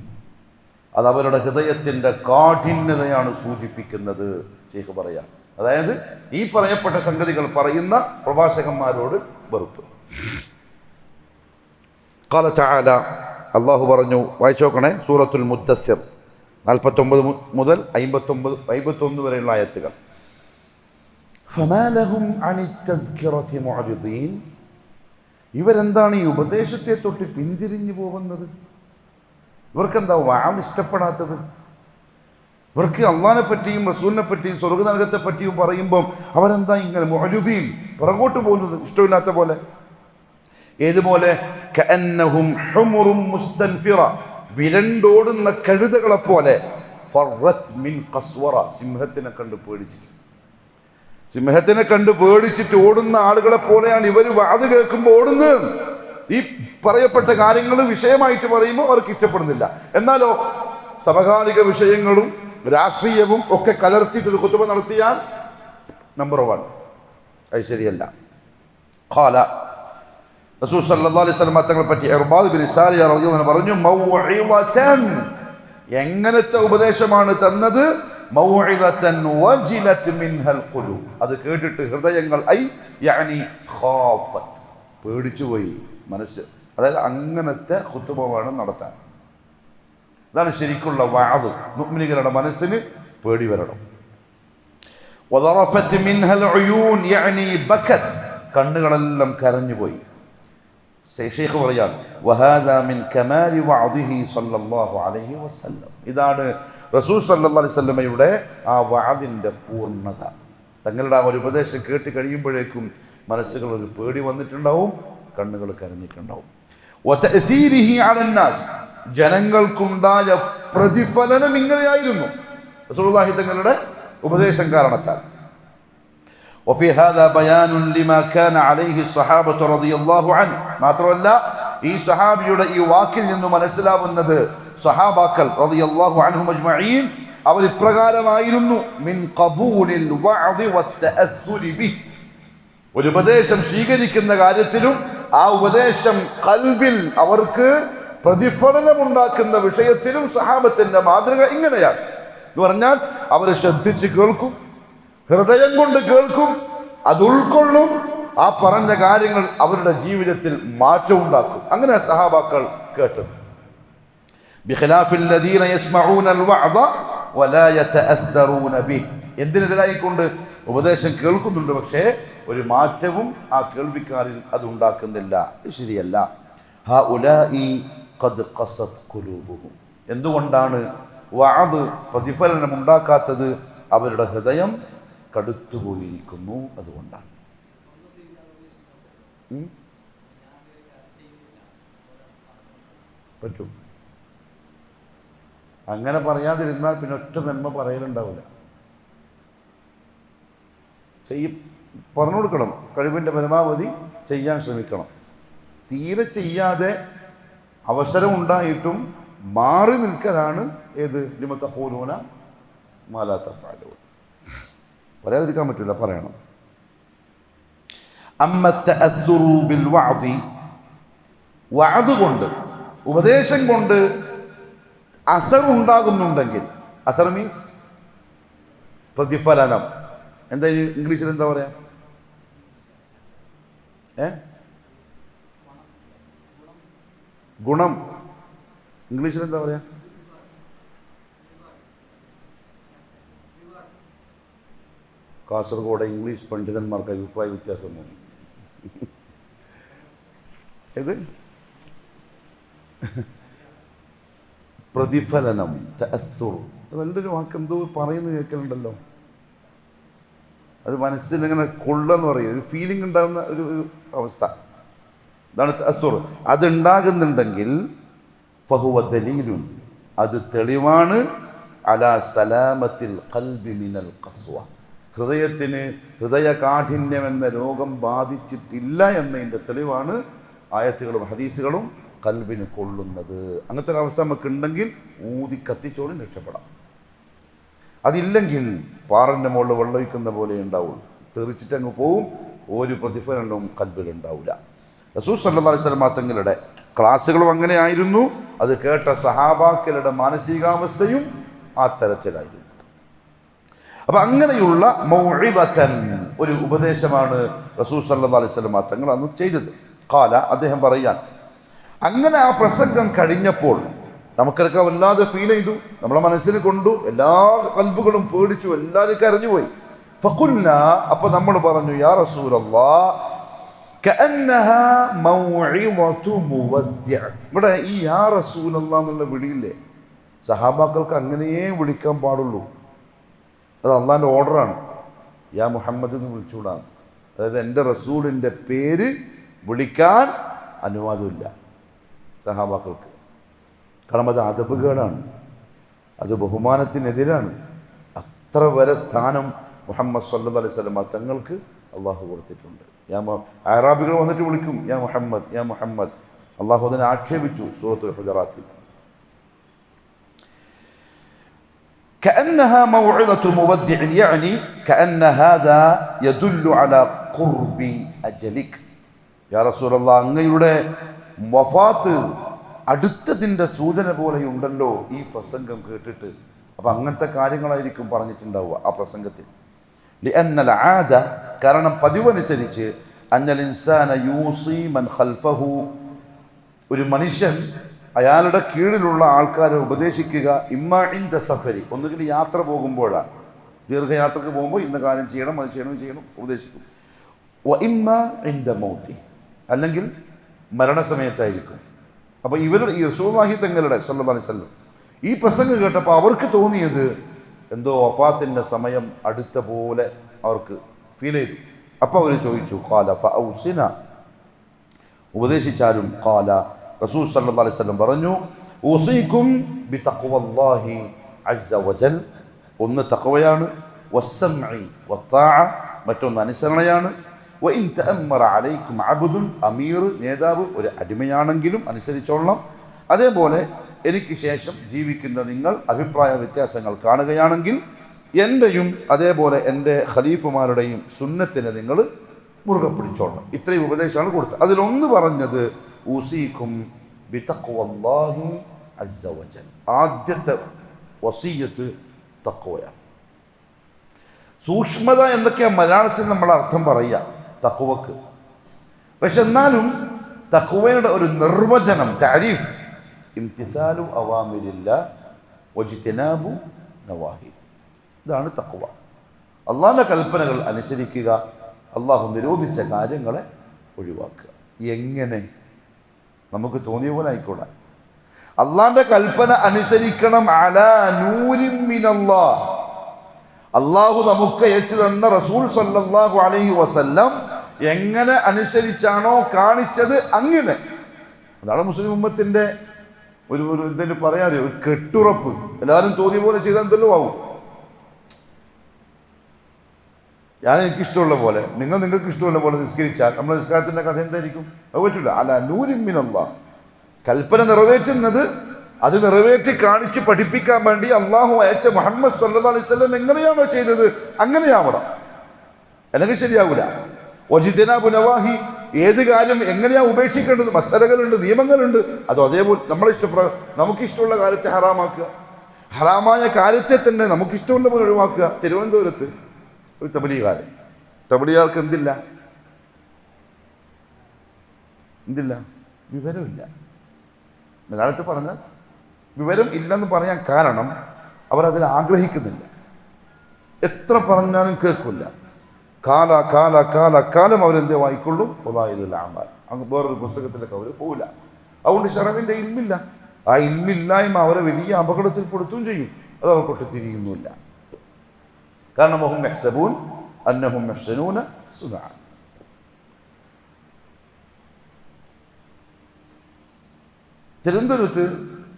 അത് അവരുടെ ഹൃദയത്തിൻ്റെ കാഠിന്യതയാണ് സൂചിപ്പിക്കുന്നത് ശൈഖ് പറയാം. അതായത് ഈ പറയപ്പെട്ട സംഗതികൾ പറയുന്ന പ്രഭാഷകന്മാരോട് വെറുപ്പ്. ഖാല തആല, അള്ളാഹു പറഞ്ഞു, വായിച്ചു നോക്കണേ, സൂറത്തുൽ മുദ്ദസ്സിർ 49 മുതൽ 51 വരെയുള്ള ആയത്തുകൾ. ഫമാ ലഹും അനി തദ്കിറതി മുഅ്രിദീൻ, ഇവരെന്താണ് ഈ ഉപദേശത്തെ തൊട്ട് പിന്തിരിഞ്ഞു പോകുന്നത്? ഇവർക്കെന്താ വഅദ് ഇഷ്ടപ്പെടാത്തത്? ഇവർക്ക് അള്ളാഹിനെ പറ്റിയും റസൂലിനെ പറ്റിയും സ്വർഗ്ഗനരകത്തെ പറ്റിയും പറയുമ്പം അവരെന്താ ഇങ്ങനെ മുഅ്രിദീൻ, പുറകോട്ട് പോകുന്നത്, ഇഷ്ടമില്ലാത്ത പോലെ? ഏതുപോലെ? കഅന്നഹും ഹുമുറും മുസ്തൻഫിറ, വിരണ്ടോടുന്ന കഴുതകളെ പോലെ. ഫറത് മിൻ ഖസ്വറ, സിംഹത്തിനെ കണ്ട് പേടിച്ചിട്ട്, സിംഹത്തിനെ കണ്ട് പേടിച്ചിട്ട് ഓടുന്ന ആളുകളെ പോലെയാണ് ഇവർ വഅദ് കേൾക്കുമ്പോൾ ഓടുന്നത്. ഈ പറയപ്പെട്ട കാര്യങ്ങൾ വിഷയമായിട്ട് പറയുമ്പോൾ അവർക്ക് ഇഷ്ടപ്പെടുന്നില്ല. എന്നാലോ സമകാലിക വിഷയങ്ങളും രാഷ്ട്രീയവും ഒക്കെ കലർത്തിയിട്ടൊരു ഖുതുബ നടത്തിയാൽ നമ്പർ 1. അത് ശരിയല്ല. ഖാല, റസൂൽ സല്ലല്ലാഹു അലൈഹി വസല്ലം തങ്ങളെ പറ്റി ഇർബാദ് ബിൻ സാരിയ റളിയല്ലാഹു അൻഹു പറഞ്ഞു, മൗഇദതൻ, എങ്ങനത്തെ ഉപദേശമാണ് തന്നത്? മൗഇദതൻ വജിലത് മിൻഹൽ ഖുലൂബ്, അത് കേട്ടിട്ട് ഹൃദയങ്ങൾ യഅനി ഖാഫത്ത്, പേടിച്ചുപോയി മനസ്സ്. അതായത് അങ്ങനത്തെ ഖുതുബ വേണം നടത്താൻ. ഇതാണ് ശരിക്കുള്ള വഅദ്. മുഅ്മിനീങ്ങളുടെ മനസ്സിന് പേടി വരണം. വദറഫത് മിൻഹൽ ഉയൂൻ യഅനി ബക്കത്, കണ്ണുകളെല്ലാം കരഞ്ഞുപോയി. ശൈഖ് പറയാൻ, വഹാദാ മിൻ കമാലി വഅദിഹി സല്ലല്ലാഹു അലൈഹി വസല്ലം, ഇതാണ് റസൂൽ സല്ലല്ലാഹു അലൈഹി വസല്ലമയുടെ ആ വഅദിന്റെ പൂർണ്ണത. തങ്ങളുടെ ആ ഒരു ഉപദേശം കേട്ട് കഴിയുമ്പോഴേക്കും മനസ്സുകൾ ഒരു പേടി വന്നിട്ടുണ്ടാവും, കണ്ണുകൾ കരഞ്ഞിട്ടുണ്ടാവും. വതഅസീരിഹി അലന്നാസ്, ജനങ്ങൾക്കുണ്ടായ പ്രതിഫലനം ഇങ്ങനെയായിരുന്നു റസൂലുള്ളാഹി തങ്ങളുടെ ഉപദേശം കാരണത്താൽ. وفي هذا بيان لما كان عليه الصحابة رضي الله عنه, മാത്രമല്ല ഈ സഹാബിയുടെ ഈ വാക്കിൽ നിന്ന് മനസ്സിലാവുന്നത് സഹാബാക്കൾ റളിയല്ലാഹു അൻഹും അജ്മഈൻ അവർ ഇപ്രകാരമായിരുന്നു. മിൻ ഖബൂലിൽ വഅദി വത്തഅസ്സുരി ബിഹി, ഒരു ഉപദേശം സ്വീകരിക്കുന്ന കാര്യത്തിലും ആ ഉപദേശം ഖൽബിൽ അവർക്ക് പ്രതിഫലനമുണ്ടാക്കുന്ന വിഷയത്തിലും സഹാബത്തിന്റെ മാതൃക ഇങ്ങനെയാണ്. എന്ന് പറഞ്ഞാൽ അവർ ശ്രദ്ധിച്ച് കേൾക്കും, ഹൃദയം കൊണ്ട് കേൾക്കും, അത് ഉൾക്കൊള്ളും, ആ പറഞ്ഞ കാര്യങ്ങൾ അവരുടെ ജീവിതത്തിൽ മാറ്റം ഉണ്ടാക്കും. അങ്ങനെ സഹാബാക്കൾ കേട്ടത്. ബിഖിലാഫിൽ ലദീന യസ്മഊനൽ വഅദ വലാ യതഅസ്സറൂന ബിഹി, എന്തിനെതിരായിക്കൊണ്ട് ഉപദേശം കേൾക്കുന്നുണ്ട്, പക്ഷേ ഒരു മാറ്റവും ആ കേൾവിക്കാരിൽ അത് ഉണ്ടാക്കുന്നില്ല. ശരിയല്ല. ഹഉലാഇ ഖദ് ഖസത് ഖുലൂബുഹും, എന്തുകൊണ്ടാണ് വഅദ് പ്രതിഫലനം ഉണ്ടാക്കാത്തത്? അവരുടെ ഹൃദയം കടുത്തുപോയിരിക്കുന്നു, അതുകൊണ്ടാണ്. പറ്റും. അങ്ങനെ പറയാതിരുന്നാൽ പിന്നെ ഒറ്റ നന്മ പറയലുണ്ടാവില്ല. പറഞ്ഞു കൊടുക്കണം, കഴിവിൻ്റെ പരമാവധി ചെയ്യാൻ ശ്രമിക്കണം. തീരെ ചെയ്യാതെ അവസരം ഉണ്ടായിട്ടും മാറി നിൽക്കലാണ് ഏത് ലിമ തഖൂലൂന മാ ലാ തഫഅലൂൻ. പറയാതിരിക്കാൻ പറ്റില്ല, പറയണം. അമ്മ തഅസ്സുറു ബിൽ വഅദി, വഅദ് കൊണ്ട് ഉപദേശം കൊണ്ട് അസർ ഉണ്ടാകുന്നുണ്ടെങ്കിൽ, അസർ മീൻസ് പ്രതിഫലനം. എന്താ ഇംഗ്ലീഷിൽ എന്താ പറയാ? ഗുണം. ഇംഗ്ലീഷിൽ എന്താ പറയാ? കാസർഗോഡ് ഇംഗ്ലീഷ് പണ്ഡിതന്മാർക്ക് അഭിപ്രായ വ്യത്യാസം തോന്നി. ഏത്? പ്രതിഫലനം, തഅസ്സുർ. നല്ലൊരു വാക്ക് എന്തോ പറയുന്നത് കേൾക്കലുണ്ടല്ലോ. അത് മനസ്സിലിങ്ങനെ കൊള്ളെന്ന് പറയും, ഒരു ഫീലിംഗ് ഉണ്ടാകുന്ന ഒരു അവസ്ഥ. ഇതാണ് തഅസ്സുർ. അതുണ്ടാകുന്നുണ്ടെങ്കിൽ ഫഹുവ ദലീലുൻ, അത് തെളിവാണ്, അലാ സലാമത്തിൽ ഖൽബി മിനൽ ഖസ്വ, ഹൃദയത്തിന് ഹൃദയകാഠിന്യം എന്ന രോഗം ബാധിച്ചിട്ടില്ല എന്നതിൻ്റെ തെളിവാണ് ആയത്തുകളും ഹദീസുകളും കൽബിന് കൊള്ളുന്നത്. അങ്ങനത്തെ ഒരു അവസ്ഥ നമുക്കുണ്ടെങ്കിൽ ഊതി കത്തിച്ചോളും രക്ഷപ്പെടാം. അതില്ലെങ്കിൽ പാറൻ്റെ മുകളിൽ വെള്ളമൊഴിക്കുന്ന പോലെ ഉണ്ടാവുള്ളൂ, തെറിച്ചിട്ട് അങ്ങ് പോവും, ഒരു പ്രതിഫലനവും കൽബിലുണ്ടാവില്ല. റസൂൽ സല്ലല്ലാഹു അലൈഹി വസല്ലം തങ്ങളുടെ ക്ലാസ്സുകളും അങ്ങനെ ആയിരുന്നു. അത് കേട്ട സഹാബാക്കളുടെ മാനസികാവസ്ഥയും ആ തരത്തിലായിരുന്നു. അപ്പം അങ്ങനെയുള്ള മൗഇദതൻ, ഒരു ഉപദേശമാണ് റസൂൽ സല്ലല്ലാഹു അലൈഹി വസല്ലം തങ്ങൾ അന്ന് ചെയ്തത്. ഖാല, അദ്ദേഹം പറയാൻ, അങ്ങനെ ആ പ്രസംഗം കഴിഞ്ഞപ്പോൾ നമുക്കൊക്കെ വല്ലാതെ ഫീൽ ചെയ്തു, നമ്മളെ മനസ്സിന് കൊണ്ടു, എല്ലാ കൽബുകളും പേടിച്ചു, എല്ലാവരും കരഞ്ഞുപോയി. ഫഖുൽന, അപ്പൊ നമ്മൾ പറഞ്ഞു, യാ റസൂലല്ലാഹ് കഅന്നഹാ മൗഇദതു മുവദ്ദിഅ. ഇവിടെ ഈ യാ റസൂലല്ലാഹ് എന്നുള്ള വിളിയില്ലേ, സഹാബാക്കൾക്ക് അങ്ങനെയേ വിളിക്കാൻ പാടുള്ളൂ. അത് അള്ളാഹിൻ്റെ ഓർഡറാണ്. യാ മുഹമ്മദ് എന്ന് വിളിച്ചുകൂടാണ്. അതായത് എൻ്റെ റസൂലിൻ്റെ പേര് വിളിക്കാൻ അനുവാദമില്ല സഹാബാക്കൾക്ക്. കാരണം അത് അദബുകേടാണ്, അത് ബഹുമാനത്തിനെതിരാണ്. അത്ര വരെ സ്ഥാനം മുഹമ്മദ് സല്ലല്ലാഹു അലൈഹി വസല്ലം തങ്ങൾക്ക് അള്ളാഹു കൊടുത്തിട്ടുണ്ട്. അറാബികൾ വന്നിട്ട് വിളിക്കും യാ മുഹമ്മദ്, യാ മുഹമ്മദ്. അള്ളാഹു അതിനെ ആക്ഷേപിച്ചു സൂറത്തുൽ ഹുജറാത്തിൽ. كأنها موعظة مودع يعني كأن هذا يدل على قرب أجلك يا رسول الله. അങ്ങയുടെ വഫാത്ത് അടുത്തതിൻ്റെ സൂചന പോലെയുണ്ടല്ലോ ഈ പ്രസംഗം കേട്ടിട്ട്. അപ്പം അങ്ങനത്തെ കാര്യങ്ങളായിരിക്കും പറഞ്ഞിട്ടുണ്ടാവുക ആ പ്രസംഗത്തിൽ. لأن العادة, കാരണം പതിവനുസരിച്ച്, أن الإنسان يوصي من خلفه, ഒരു മനുഷ്യൻ അയാളുടെ കീഴിലുള്ള ആൾക്കാരെ ഉപദേശിക്കുക, ഇമ്മാ ഇൻദ സഫരി, ഒന്നുകിൽ യാത്ര പോകുമ്പോഴാണ്, ദീർഘയാത്രക്ക് പോകുമ്പോൾ ഇന്ന കാര്യം ചെയ്യണം, അത് ചെയ്യണം, ചെയ്യണം ഉപദേശിക്കും. വ ഇമ്മാ ഇൻദ മൗതി, അല്ലെങ്കിൽ മരണസമയത്തായിരിക്കും. അപ്പോൾ ഇവരുടെ ഈ റസൂലുള്ളാഹി തങ്ങളുടെ സല്ലല്ലാഹു അലൈഹി വസല്ലം ഈ പ്രസംഗം കേട്ടപ്പോൾ അവർക്ക് തോന്നിയത് എന്തോ വഫാത്തിൻ്റെ സമയം അടുത്ത പോലെ അവർക്ക് ഫീൽ ചെയ്തു. അപ്പോൾ അവർ ചോദിച്ചു, ഖാല ഫഔസിന, ഉപദേശിച്ചാലും. ഖാല, റസൂൽ സല്ലല്ലാഹു അലൈഹി വസല്ലം പറഞ്ഞു, ഊസീകും ബിതഖ്വല്ലാഹി അസ്സ വജൽ, ഒന്ന് തഖ്വയാണ്, വസ്സംഇ വത്താഅ, മറ്റൊന്ന് അനുസരണയാണ്. വഇൻ തഅമ്മറ അലൈക്കും അബ്ദുൻ, അമീർ നേതാവ് ഒരു അടിമയാണെങ്കിലും അനുസരിച്ചോളണം. അതേപോലെ എനിക്ക് ശേഷം ജീവിക്കുന്ന നിങ്ങൾ അഭിപ്രായ വ്യത്യാസങ്ങൾ കാണുകയാണെങ്കിൽ എൻ്റെയും അതേപോലെ എൻ്റെ ഖലീഫുമാരുടെയും സുന്നത്തിനെ നിങ്ങൾ മുറുകെ പിടിച്ചോളണം. ഇത്രയും ഉപദേശമാണ് കൊടുത്തത്. അതിലൊന്ന് പറഞ്ഞത് ഊസീകും ബിതഖ്വല്ലാഹി അസ്സ വജൽ, ആദ്യത്തെ വസിയ്യത്ത് തഖ്വയാണ്. സൂക്ഷ്മത എന്നൊക്കെയാണ് മലയാളത്തിൽ നമ്മൾ അർത്ഥം പറയുക തഖ്വക്ക്. പക്ഷെ എന്നാലും തഖ്വയുടെ ഒരു നിർവചനം, താരീഫ്, ഇംതിസാലു അവാമിരില്ലാഹ് വജ്തിനാബു നവാഹി, ഇതാണ് തഖ്വ. അള്ളാഹിൻ്റെ കൽപ്പനകൾ അനുസരിക്കുക, അള്ളാഹു നിരോധിച്ച കാര്യങ്ങളെ ഒഴിവാക്കുക. എങ്ങനെ? നമുക്ക് തോന്നിയ പോലെ ആയിക്കോട്ടെ. അള്ളാഹിൻ്റെ കൽപ്പന അനുസരിക്കണം. അലാ നൂരിൻ മിനല്ലാഹ്, അള്ളാഹു നമുക്ക് അയച്ചു തന്ന റസൂൽ സല്ലല്ലാഹു അലൈഹി വസല്ലം എങ്ങനെ അനുസരിച്ചാണോ കാണിച്ചത് അങ്ങനെ. അതാണ് മുസ്ലിം ഉമ്മത്തിൻ്റെ ഒരു ഇതിന് പറയാതെ ഒരു കെട്ടുറപ്പ്. എല്ലാവരും തോന്നിയ പോലെ ചെയ്താൽ എന്തെല്ലോ ആവും. ഞാൻ എനിക്കിഷ്ടമുള്ള പോലെ, നിങ്ങൾക്ക് ഇഷ്ടമുള്ള പോലെ നിസ്കരിച്ചാൽ നമ്മുടെ നിസ്കാരത്തിൻ്റെ കഥ എന്തായിരിക്കും? അത് പറ്റില്ല. അല നൂരിൻ മിനല്ലാഹ്, കൽപ്പന നിറവേറ്റുന്നത്, അത് നിറവേറ്റി കാണിച്ച് പഠിപ്പിക്കാൻ വേണ്ടി അള്ളാഹു അയച്ച മുഹമ്മദ് സല്ലല്ലാഹു അലൈഹി വസല്ലം എങ്ങനെയാണോ ചെയ്തത് അങ്ങനെയാവണം, അല്ലെങ്കിൽ ശരിയാവില്ല. വജ്തിനാബു നവാഹി, ഏത് കാര്യം എങ്ങനെയാണ് ഉപേക്ഷിക്കേണ്ടത്, മസലകളുണ്ട്, നിയമങ്ങളുണ്ട്. അതോ അതേപോലെ നമുക്കിഷ്ടമുള്ള കാര്യത്തെ ഹറാമാക്കുക, ഹറാമായ കാര്യത്തെ തന്നെ നമുക്കിഷ്ടമുള്ള പോലെ ഒഴിവാക്കുക. തിരുവനന്തപുരത്ത് ഒരു തബ്ലീഗുകാരൻ, തബ്ലീഗുകാർക്ക് എന്തില്ല? വിവരമില്ല. മലയാളത്തിൽ പറഞ്ഞാൽ വിവരം ഇല്ലെന്ന് പറയാൻ കാരണം അവരതിൽ ആഗ്രഹിക്കുന്നില്ല. എത്ര പറഞ്ഞാലും കേൾക്കില്ല. കാലം അവരെന്തേ വായിക്കുള്ളൂ? ഫളായിലുൽ അഅമാൽ, അങ്ങ് വേറൊരു പുസ്തകത്തിലേക്ക് അവർ പോവില്ല. അതുകൊണ്ട് ശറഅിൻ്റെ ഇൽമില്ല. ആ ഇൽമില്ലായ്മ അവരെ വലിയ അപകടത്തിൽപ്പെടുത്തുകയും ചെയ്യും. അത് അവർക്കൊട്ട് തിരിയുന്നില്ല. കാരണം വഹും യഹ്സബൂൻ അന്നഹും യഹ്സനൂന സുനഅ. തിരുവനന്തപുരത്ത്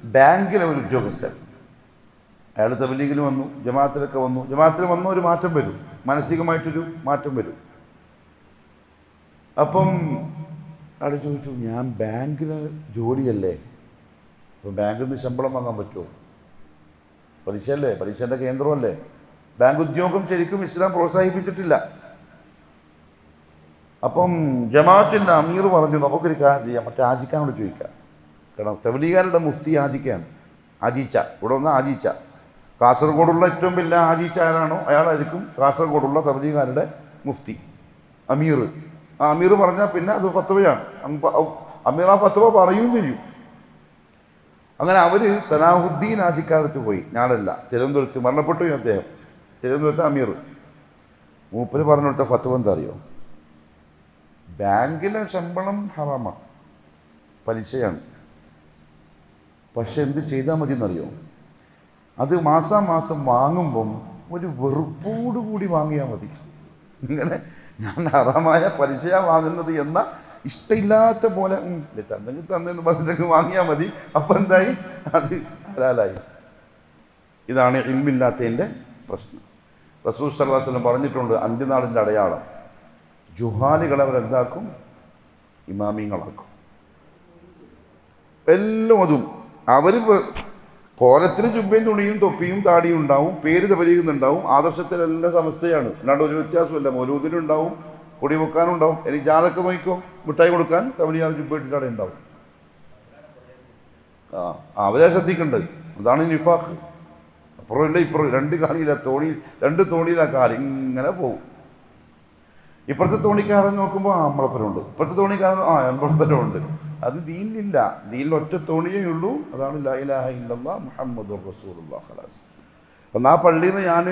ബാങ്കിലെ ഒരു ഉദ്യോഗസ്ഥൻ. അയാൾ തബ്ലീഗിൽ വന്നു, ജമാഅത്തിലൊക്കെ വന്നു. ജമാഅത്തിൽ വന്ന ഒരു മാറ്റം വരും, മാനസികമായിട്ടൊരു മാറ്റം വരും. അപ്പം അയാൾ ചോദിച്ചു, ഞാൻ ബാങ്കിൽ ജോലിയല്ലേ, അപ്പം ബാങ്കിൽ നിന്ന് ശമ്പളം വാങ്ങാൻ പറ്റുമോ? പലിശയല്ലേ, പലിശൻ്റെ കേന്ദ്രമല്ലേ. ബാങ്ക് ഉദ്യോഗം ശരിക്കും ഇസ്ലാം പ്രോത്സാഹിപ്പിച്ചിട്ടില്ല. അപ്പം ജമാഅത്തിൻ്റെ അമീർ പറഞ്ഞു, നമുക്കൊരു കാര്യം ചെയ്യാം, മറ്റേ ആജിക്കാനോട് ചോദിക്കാം. കാരണം തബ്ലീഗുകാരുടെ മുഫ്തി ആജിക്കയാണ്, ആജീച്ച. ഇവിടെ വന്ന ആജീച്ച. കാസർഗോഡുള്ള ഏറ്റവും വലിയ ആജീച്ച ആരാണോ അയാളായിരിക്കും കാസർഗോഡുള്ള തബ്ലീഗുകാരുടെ മുഫ്തി, അമീർ. ആ അമീർ പറഞ്ഞാൽ പിന്നെ അത് ഫത്വയാണ്. അമീർ ആ ഫത്വ പറയുകയും ചെയ്യും. അങ്ങനെ അവർ സലാഹുദ്ദീൻ ആജിക്കാലത്ത് പോയി. ഞാനല്ല, തിരുവനന്തപുരത്ത് മരണപ്പെട്ടു അദ്ദേഹം. തിരുവനന്തപുരത്ത് അമീർ. മൂപ്പര് പറഞ്ഞു കൊടുത്ത ഫത്വ എന്താ അറിയോ? ബാങ്കിലെ ശമ്പളം ഹറാമാണ്, പലിശയാണ്. പക്ഷെ എന്ത് ചെയ്താൽ മതി എന്നറിയോ? അത് മാസാമാസം വാങ്ങുമ്പം ഒരു വെറുപ്പോടുകൂടി വാങ്ങിയാൽ മതി. ഇങ്ങനെ ഞാൻ ഹറാമായ പലിശയാണ് വാങ്ങുന്നത് എന്ന ഇഷ്ടമില്ലാത്ത പോലെ തന്നെങ്കിൽ തന്നെന്ന് പറഞ്ഞിട്ട് വാങ്ങിയാൽ മതി. അപ്പം എന്തായി? അത് ഹലാലായി. ഇതാണ് ഇൽമില്ലാത്തതിൻ്റെ പ്രശ്നം. റസൂൽ സല്ലല്ലാഹു അലൈഹി വസല്ലം പറഞ്ഞിട്ടുണ്ട്, അന്ത്യനാളിൻ്റെ അടയാളം ജുഹാലികളെ അവരെന്താക്കും? ഇമാമിങ്ങളാക്കും. എല്ലാം അതും അവർ കോലത്തിന് ചുബയും തുണിയും തൊപ്പിയും താടിയും ഉണ്ടാവും, പേര് തപരിക്കുന്നുണ്ടാവും, ആദർശത്തിലെല്ലാം സമസ്തയാണ്. അല്ലാണ്ട് ഒരു വ്യത്യാസമില്ല. മൗലൂദിനുണ്ടാവും, കൊടി വെക്കാനുണ്ടാവും. എനിക്ക് ജാതൊക്കെ പോയിക്കോ മിഠായി കൊടുക്കാൻ തവലിയാണ് ചുബയിട്ടിട്ട് അവിടെ ഉണ്ടാവും. അവരെ ശ്രദ്ധിക്കേണ്ടത് അതാണ് നിഫാഖ്. അപ്പുറമില്ല ഇപ്പുറം, രണ്ട് കാലിയില്ല, രണ്ട് തോണിയില്ല കാല് ഇങ്ങനെ പോകും. ഇപ്പുറത്തെ തോണിക്കാരൻ നോക്കുമ്പോൾ അമ്പളപ്പരമുണ്ട്, ഇപ്പുറത്തെ തോണിക്കാരൻ എൺപളപ്പരമുണ്ട്. അത് ദീനിലില്ല. ദീനിൽ ഒറ്റ തോണിയേ ഉള്ളൂ, അതാണ് ലാ ഇലാഹ ഇല്ലല്ലാഹ് മുഹമ്മദുർ റസൂലുള്ളാഹ്. ഖലാസ്. അപ്പം ആ പള്ളിയിൽ നിന്ന് ഞാൻ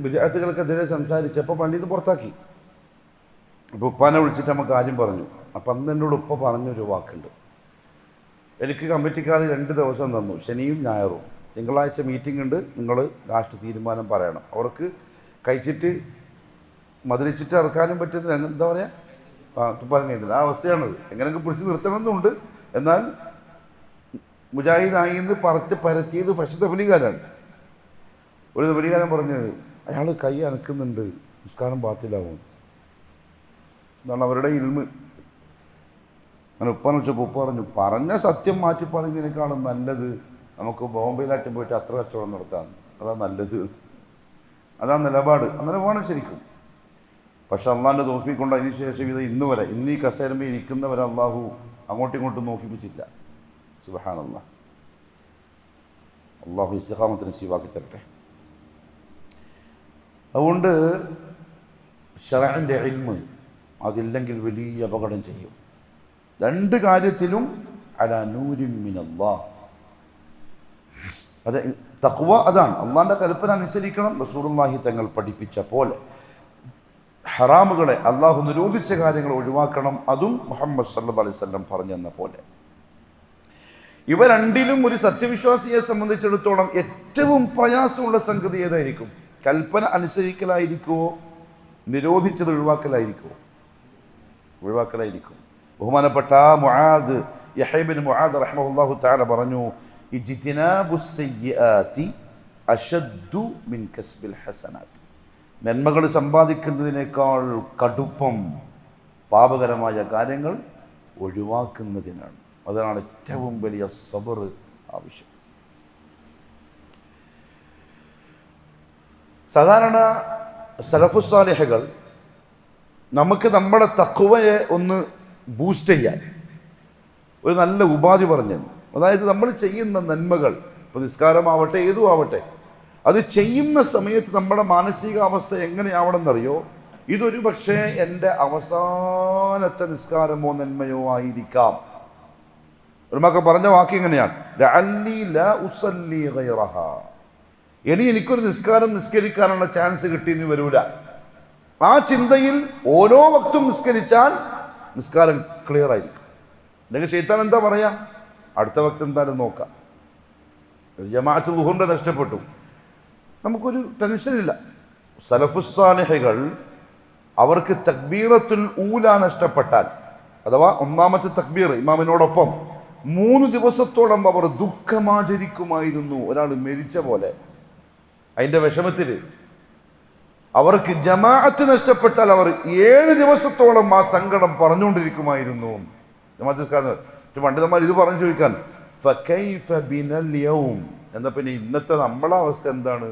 വിദ്യാർത്ഥികൾക്കെതിരെ സംസാരിച്ചപ്പോൾ പള്ളിയിൽ നിന്ന് പുറത്താക്കി. അപ്പോൾ ഉപ്പാനെ വിളിച്ചിട്ട് നമുക്ക് കാര്യം പറഞ്ഞു. അപ്പം അന്ന് എന്നോട് ഉപ്പ പറഞ്ഞൊരു വാക്കുണ്ട്. എനിക്ക് കമ്മിറ്റിക്കാർ 2 ദിവസം തന്നു, ശനിയും ഞായറും. തിങ്കളാഴ്ച മീറ്റിംഗ് ഉണ്ട്, നിങ്ങൾ ലാസ്റ്റ് തീരുമാനം പറയണം. അവർക്ക് കഴിച്ചിട്ട് മധുരിച്ചിട്ട് ഇറക്കാനും പറ്റുന്നത് എന്താ പറയുക, തുപ്പാൻ ആ അവസ്ഥയാണത്. എങ്ങനെയൊക്കെ പിടിച്ച് നിർത്തണമെന്നുണ്ട്. എന്നാൽ മുജാഹിദായി എന്ന് പരത്തിയത് ഫസ്റ്റ് തബ്ലീഗുകാരാണ്. ഒരു തബ്ലീഗുകാരൻ പറഞ്ഞ് അയാൾ കൈ അനക്കുന്നുണ്ട്, നിസ്കാരം ബാത്തിലാവും എന്നാണ് അവരുടെ ഇൽമ്. അങ്ങനെ ഉപ്പാന്ന് വെച്ചപ്പോൾ ഉപ്പ പറഞ്ഞ സത്യം മാറ്റി പറയുന്നതിനേക്കാളും നല്ലത് നമുക്ക് ബോംബെയിലാറ്റം പോയിട്ട് അത്ര കച്ചവടം നടത്താം, അതാണ് നല്ലത്, അതാണ് നിലപാട്. അങ്ങനെ വേണം ശരിക്കും. പക്ഷെ അള്ളാഹിൻ്റെ തൗഫീഖ് കൊണ്ട് അതിന് ശേഷം ഇത് ഇന്ന് വരെ, ഇന്ന് ഈ കസേരമേ ഇരിക്കുന്നവരെ അള്ളാഹു അങ്ങോട്ടും ഇങ്ങോട്ടും നോക്കിപ്പിച്ചില്ല. സുബ്ഹാനല്ലാഹ്. അള്ളാഹു ഇസ്തിഖാമത്തിന് നസീബാക്കി തരട്ടെ. അതുകൊണ്ട് ശറഅന്റെ ഇൽമ് അതില്ലെങ്കിൽ വലിയ അപകടം ചെയ്യും. 2 കാര്യത്തിലും അലാ നൂരിൻ മിനല്ലാഹ്. അത് തഖ്വ, അതാണ് അള്ളാഹിൻ്റെ കൽപ്പന അനുസരിക്കണം. റസൂലുള്ളാഹി തങ്ങൾ പഠിപ്പിച്ച പോലെ ഹറാമുകളെ, അള്ളാഹു നിരോധിച്ച കാര്യങ്ങൾ ഒഴിവാക്കണം. അതും മുഹമ്മദ് സല്ലല്ലാഹു അലൈഹി വസല്ലം പറഞ്ഞെന്ന പോലെ. ഇവ രണ്ടിലും ഒരു സത്യവിശ്വാസിയെ സംബന്ധിച്ചിടത്തോളം ഏറ്റവും പ്രയാസമുള്ള സംഗതി ഏതായിരിക്കും? കൽപ്പന അനുസരിക്കലായിരിക്കുമോ, നിരോധിച്ചത് ഒഴിവാക്കലായിരിക്കുമോ? ഒഴിവാക്കലായിരിക്കും. ബഹുമാനപ്പെട്ട മുആദ്, യഹ്യ ഇബ്നു മുആദ് റഹിമഹുല്ലാഹു തആല പറഞ്ഞു, ഇജ്തിനാബുസ് സയ്യിആതി അശദ്ദു മിൻ കസ്ബിൽ ഹസനാത്ത്. നന്മകൾ സമ്പാദിക്കുന്നതിനേക്കാൾ കടുപ്പം പാപകരമായ കാര്യങ്ങൾ ഒഴിവാക്കുന്നതിനാണ്. അതാണ് ഏറ്റവും വലിയ സബർ ആവശ്യം. സാധാരണ സലഫുസ് സാലിഹുകൾ നമുക്ക് നമ്മുടെ തഖ്വയെ ഒന്ന് ബൂസ്റ്റ് ചെയ്യാൻ ഒരു നല്ല ഉപാധി പറഞ്ഞു. അതായത് നമ്മൾ ചെയ്യുന്ന നന്മകൾ, ഇപ്പോൾ നിസ്കാരമാവട്ടെ ഏതും ആവട്ടെ, അത് ചെയ്യുന്ന സമയത്ത് നമ്മുടെ മാനസികാവസ്ഥ എങ്ങനെയാവണമെന്നറിയോ? ഇതൊരു പക്ഷേ എൻ്റെ അവസാനത്തെ നിസ്കാരമോ നന്മയോ ആയിരിക്കാം. ഒരു മക്ക പറഞ്ഞ വാക്ക് ഇങ്ങനെയാണ്, ലഅല്ലി ലാ ഉസല്ലി ഗൈറഹാ. ഇനി എനിക്കൊരു നിസ്കാരം നിസ്കരിക്കാനുള്ള ചാൻസ് കിട്ടിയെന്ന് വരൂല. ആ ചിന്തയിൽ ഓരോ വക്തും നിസ്കരിച്ചാൽ നിസ്കാരം ക്ലിയർ ആയിരിക്കും. അല്ലെങ്കിൽ ശൈത്താൻ എന്താ പറയാ, അടുത്ത വക്ത് എന്തായാലും നോക്കാം. ഒരു ജമാഅത്ത് ളുഹറിന്റെ നഷ്ടപ്പെട്ടു, നമുക്കൊരു ടെൻഷനില്ല. സലഫുസ് സാലിഹുകൾ അവർക്ക് തക്ബീറത്തുൽ ഊല നഷ്ടപ്പെട്ടാൽ, അഥവാ ഒന്നാമത്തെ തക്ബീർ ഇമാമിനോടൊപ്പം 3 ദിവസത്തോളം അവർ ദുഃഖമാചരിക്കുമായിരുന്നു. ഒരാൾ മരിച്ച പോലെ അതിൻ്റെ വിഷമത്തിൽ. അവർക്ക് ജമാഅത്ത് നഷ്ടപ്പെട്ടാൽ അവർ 7 ദിവസത്തോളം ആ സങ്കടം പറഞ്ഞുകൊണ്ടിരിക്കുമായിരുന്നു. പണ്ഡിതന്മാർ ഇത് പറഞ്ഞു ചോദിക്കാൻ ഫകൈഫ ബിനൽ യൗം, എന്നാ പിന്നെ ഇന്നത്തെ നമ്മളെ അവസ്ഥ എന്താണ്?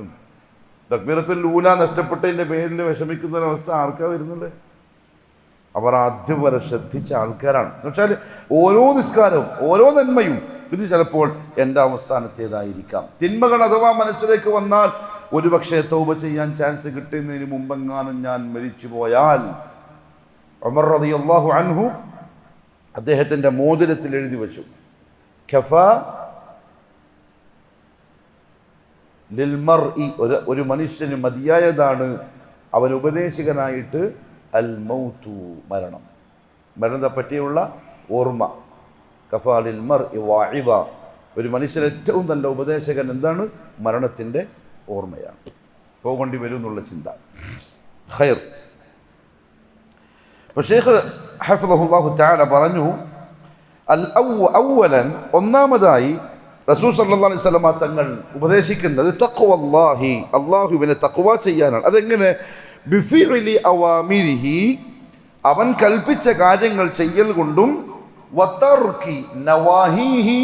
തക്ബീറത്തുൽ ഊല നഷ്ടപ്പെട്ടതിൻ്റെ പേരിൽ വിഷമിക്കുന്ന ഒരവസ്ഥ ആർക്കാ വരുന്നുണ്ട്? അവർ ആദ്യം വരെ ശ്രദ്ധിച്ച ആൾക്കാരാണ്. എന്ന് വെച്ചാൽ ഓരോ നിസ്കാരവും ഓരോ നന്മയും ഇത് ചിലപ്പോൾ എൻ്റെ അവസാനത്തേതായിരിക്കാം. തിന്മകൾ അഥവാ മനസ്സിലേക്ക് വന്നാൽ ഒരുപക്ഷെ തൗബ ചെയ്യാൻ ചാൻസ് കിട്ടുന്നതിന് മുമ്പെങ്ങാനും ഞാൻ മരിച്ചു പോയാൽ, ഉമർ റളിയല്ലാഹു അൻഹു അദ്ദേഹത്തിൻ്റെ മോതിരത്തിൽ എഴുതി വെച്ചു, ഖഫാ ലിൽ മർഇ, ഒരു മനുഷ്യന് മതിയായതാണ് അവൻ ഉപദേശകനായിട്ട് അൽ മൗതു, മരണം, മരണത്തെ പറ്റിയുള്ള ഓർമ്മ. ഖഫാ ലിൽ മർഇ വാഇദ, ഒരു മനുഷ്യന് ഏറ്റവും നല്ല ഉപദേശകൻ എന്താണ്? മരണത്തിൻ്റെ ഓർമ്മയാണ്, പോകേണ്ടി വരും എന്നുള്ള ചിന്ത. ഖൈർ. അപ്പോൾ ഷെയ്ഖ് ഹഫിളഹുല്ലാഹു തആല പറഞ്ഞു, അവ്വലൻ, ഒന്നാമതായി റസൂൽ സല്ലല്ലാഹു അലൈഹി വസല്ലമ തങ്ങൾ ഉപദേശിക്കുന്നത് തഖ്വല്ലാഹി, അല്ലാഹുവിനെ തഖ്വ ചെയ്യാനാണ്. അതെങ്ങനെ? ബിഫിഇലി അവാമിരിഹി, അവൻ കൽപ്പിച്ച കാര്യങ്ങൾ ചെയ്യൽ കൊണ്ടും, വതർക്കി നവാഹിഹി,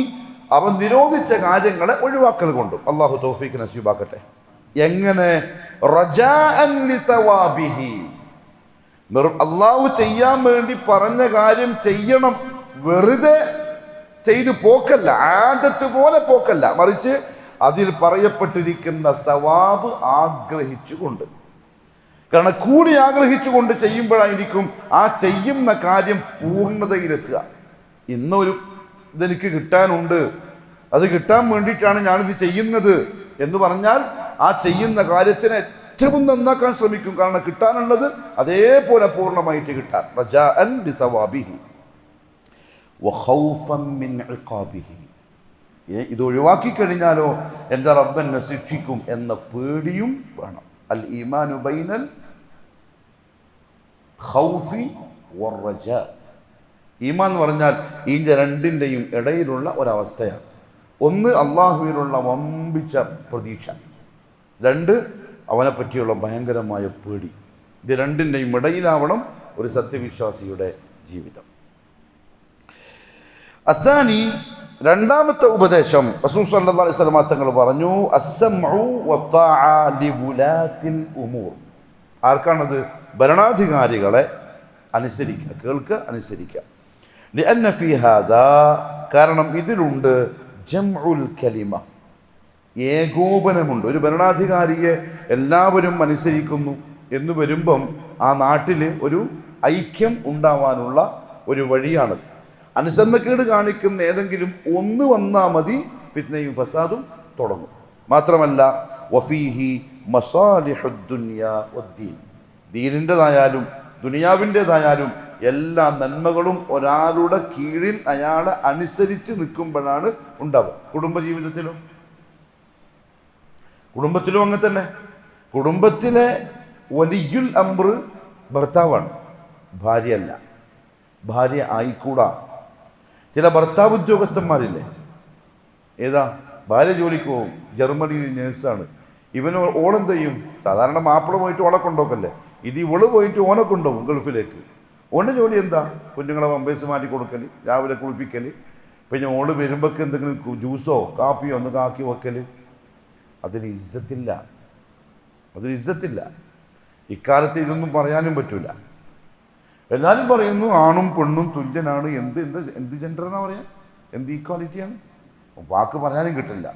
അവൻ നിരോധിച്ച കാര്യങ്ങളെ ഒഴിവാക്കൽ കൊണ്ടും. അല്ലാഹു തൗഫീഖ് നസീബാക്കട്ടെ. എങ്ങനെ? റജാഅൻ ലിസവാബിഹി, അല്ലാഹു ചെയ്യാൻ വേണ്ടി പറഞ്ഞ കാര്യം ചെയ്യണം, വെറുതെ ചെയ്തു പോക്കല്ല, ആദത്ത് പോലെ പോക്കല്ല, മറിച്ച് അതിൽ പറയപ്പെട്ടിരിക്കുന്ന സവാബ് ആഗ്രഹിച്ചുകൊണ്ട്. കാരണം കൂടി ആഗ്രഹിച്ചുകൊണ്ട് ചെയ്യുമ്പോഴായിരിക്കും ആ ചെയ്യുന്ന കാര്യം പൂർണ്ണതയിലെത്തുക. ഇന്നൊരു ഇതെനിക്ക് കിട്ടാനുണ്ട്, അത് കിട്ടാൻ വേണ്ടിയിട്ടാണ് ഞാനിത് ചെയ്യുന്നത് എന്ന് പറഞ്ഞാൽ ആ ചെയ്യുന്ന കാര്യത്തിനെ ഏറ്റവും നന്നാക്കാൻ ശ്രമിക്കും. കാരണം കിട്ടാനുള്ളത് അതേപോലെ പൂർണ്ണമായിട്ട് കിട്ടാൻ. റജാഅൻ ബിസവാബിഹി വഖൗഫൻ മിൻ ഇഖാബിഹി, ഇത് ഒഴിവാക്കി കഴിഞ്ഞാലോ എൻ്റെ റബ്ബെന്നെ ശിക്ഷിക്കും എന്ന പേടിയും വേണം. അൽ ഈമാനു ബൈനൽ ഖൗഫി വറജാ, ഈമാൻ എന്ന് പറഞ്ഞാൽ ഈ രണ്ടിൻ്റെയും ഇടയിലുള്ള ഒരവസ്ഥയാണ്. ഒന്ന് അള്ളാഹുവിനുള്ള വമ്പിച്ച പ്രതീക്ഷ, രണ്ട് അവനെ പറ്റിയുള്ള ഭയങ്കരമായ പേടി. ഇത് രണ്ടിൻ്റെയും ഇടയിലാവണം ഒരു സത്യവിശ്വാസിയുടെ ജീവിതം. അസാനി, രണ്ടാമത്തെ ഉപദേശം റസൂൽ സല്ലല്ലാഹു അലൈഹി വസല്ലം തങ്ങൾ പറഞ്ഞു, അസ്സംഉ വത്താഅ ലിവുലാത്തിൽ ഉമൂർ. ആർക്കാണത്? ഭരണാധികാരികളെ അനുസരിക്കുക, കേൾക്കുക, അനുസരിക്കുക. ലിഅന്ന ഫീ ഹാദാ, കാരണം ഇതിലുണ്ട് ജംഉൽ കലിമ, ഏകോപനമുണ്ട്. ഒരു ഭരണാധികാരിയെ എല്ലാവരും അനുസരിക്കുന്നു എന്ന് വരുമ്പം ആ നാട്ടിൽ ഒരു ഐക്യം ഉണ്ടാവാനുള്ള ഒരു വഴിയാണ്. അനുസരണക്കേട് കാണിക്കുന്ന ഏതെങ്കിലും ഒന്ന് വന്നാൽ മതി, ഫിത്നയും ഫസാദും തുടങ്ങും. മാത്രമല്ല വഫീഹി മസാലിഹുദ് ദുനിയാ വദ്ദീൻ, ദീനിൻ്റെതായാലും ദുനിയാവിൻ്റെതായാലും എല്ലാ നന്മകളും ഒരാളുടെ കീഴിൽ അയാളെ അനുസരിച്ച് നിൽക്കുമ്പോഴാണ് ഉണ്ടാവുക. കുടുംബത്തിലും അങ്ങനെ തന്നെ. കുടുംബത്തിലെ വലിയുൽ അംർ ഭർത്താവാണ്, ഭാര്യയല്ല. ഭാര്യ ആയിക്കൂടാ. ചില ഭർത്താവ് ഉദ്യോഗസ്ഥന്മാരില്ലേ, ഏതാ ഭാര്യ ജോലിക്ക് പോകും, ജർമ്മനിയിൽ നേഴ്സാണ്. ഓളെന്ത് ചെയ്യും? സാധാരണ മാപ്പിള പോയിട്ട് ഓളെ കൊണ്ടുപോക്കല്ലേ, ഇത് ഇവള് പോയിട്ട് ഓനെ കൊണ്ടുപോകും ഗൾഫിലേക്ക്. ഓൻ്റെ ജോലി എന്താ? കുഞ്ഞുങ്ങളെ പമ്പേഴ്സ് മാറ്റി കൊടുക്കൽ, രാവിലെ കുളിപ്പിക്കൽ, പിന്നെ ഓള് വരുമ്പോഴേക്ക് എന്തെങ്കിലും ജ്യൂസോ കാപ്പിയോ ഒന്ന് കാക്കി വെക്കൽ. അതിന് ഇസ്സത്തില്ല. ഇക്കാലത്ത് ഇതൊന്നും പറയാനും പറ്റൂല. എല്ലാവരും പറയുന്നു ആണും പെണ്ണും തുല്യനാണ്. എന്ത് ജെൻഡർ എന്നാ പറയാ? എന്ത് ഈക്വാലിറ്റിയാണ്? വാക്ക് പറയാനും കിട്ടില്ല.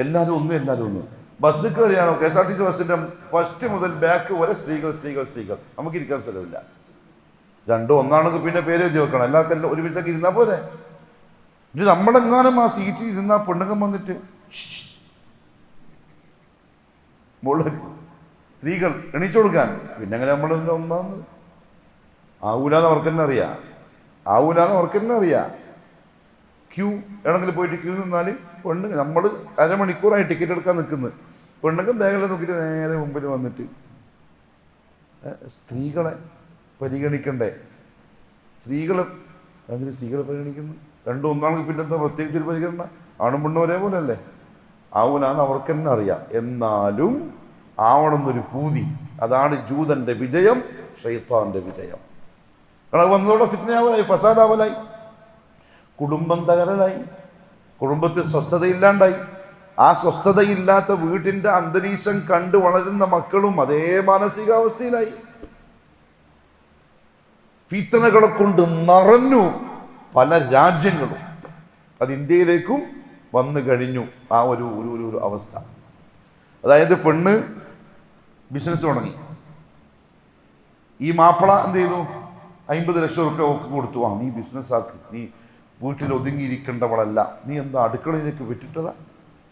എല്ലാവരും ഒന്ന്. ബസ് കയറിയാണോ KSRTC ബസ്സിൻ്റെ ഫസ്റ്റ് മുതൽ ബാക്ക് വരെ സ്ത്രീകൾ. നമുക്ക് ഇരിക്കാൻ സ്ഥലമില്ല. രണ്ടും ഒന്നാണെങ്കിൽ പിന്നെ പേര് എഴുതി വെക്കണം. എല്ലാവർക്കും ഒരുമിച്ചൊക്കെ ഇരുന്നാൽ പോലെ. ഇത് നമ്മളെങ്ങാനും ആ സീറ്റിൽ ഇരുന്നാൽ പെണ്ണുങ്ങൾ വന്നിട്ട് സ്ത്രീകൾ എണീച്ചു കൊടുക്കാൻ, പിന്നെ അങ്ങനെ നമ്മൾ ഒന്നാമത് ആവൂലാന്ന് അവർക്ക് തന്നെ അറിയാം. ക്യൂ എവിടെങ്കിലും പോയിട്ട് ക്യൂ നിന്നാൽ പെണ്ണുങ്ങൾ, നമ്മൾ അരമണിക്കൂറായി ടിക്കറ്റ് എടുക്കാൻ നിൽക്കുന്നത്, പെണ്ണുങ്ങൾ ബാഗിൽ നോക്കിയിട്ട് നേരെ മുമ്പിൽ വന്നിട്ട് സ്ത്രീകളെ പരിഗണിക്കണ്ടേ? സ്ത്രീകളെ പരിഗണിക്കുന്നു. രണ്ടും ഒന്നാണെങ്കിൽ പിന്നെന്താ പ്രത്യേകിച്ച് ഒരു പരിഗണന? ആണും പെണ്ണും ഒരേപോലെ അല്ലേ? ആവൂലാന്ന് അവർക്ക് തന്നെ അറിയാം. എന്നാലും ആവണമെന്നൊരു പൂതി. അതാണ് ജൂതന്റെ വിജയം, ശൈത്താന്റെ വിജയം. കാരണം വന്നതോടെ ഫിത്നയാവലായി, ഫസാദാവലായി, കുടുംബം തകരലായി, കുടുംബത്തിൽ സ്വസ്ഥതയില്ലാണ്ടായി. ആ സ്വസ്ഥതയില്ലാത്ത വീട്ടിന്റെ അന്തരീക്ഷം കണ്ട് വളരുന്ന മക്കളും അതേ മാനസികാവസ്ഥയിലായി. ഫിത്നകളെ കൊണ്ട് നിറഞ്ഞു പല രാജ്യങ്ങളും. അത് ഇന്ത്യയിലേക്കും വന്നു കഴിഞ്ഞു ആ ഒരു ഒരു അവസ്ഥ. അതായത് പെണ്ണ് ബിസിനസ് തുടങ്ങി, ഈ മാപ്പിള എന്ത് ചെയ്തു? 50 ലക്ഷം റുപ്യ ഒക്കെ കൊടുത്തു. നീ ബിസിനസ് ആക്ക്, നീ വീട്ടിൽ ഒതുങ്ങിയിരിക്കേണ്ടവളല്ല, നീ എന്താ അടുക്കളയിലേക്ക് വിട്ടിട്ടതാ,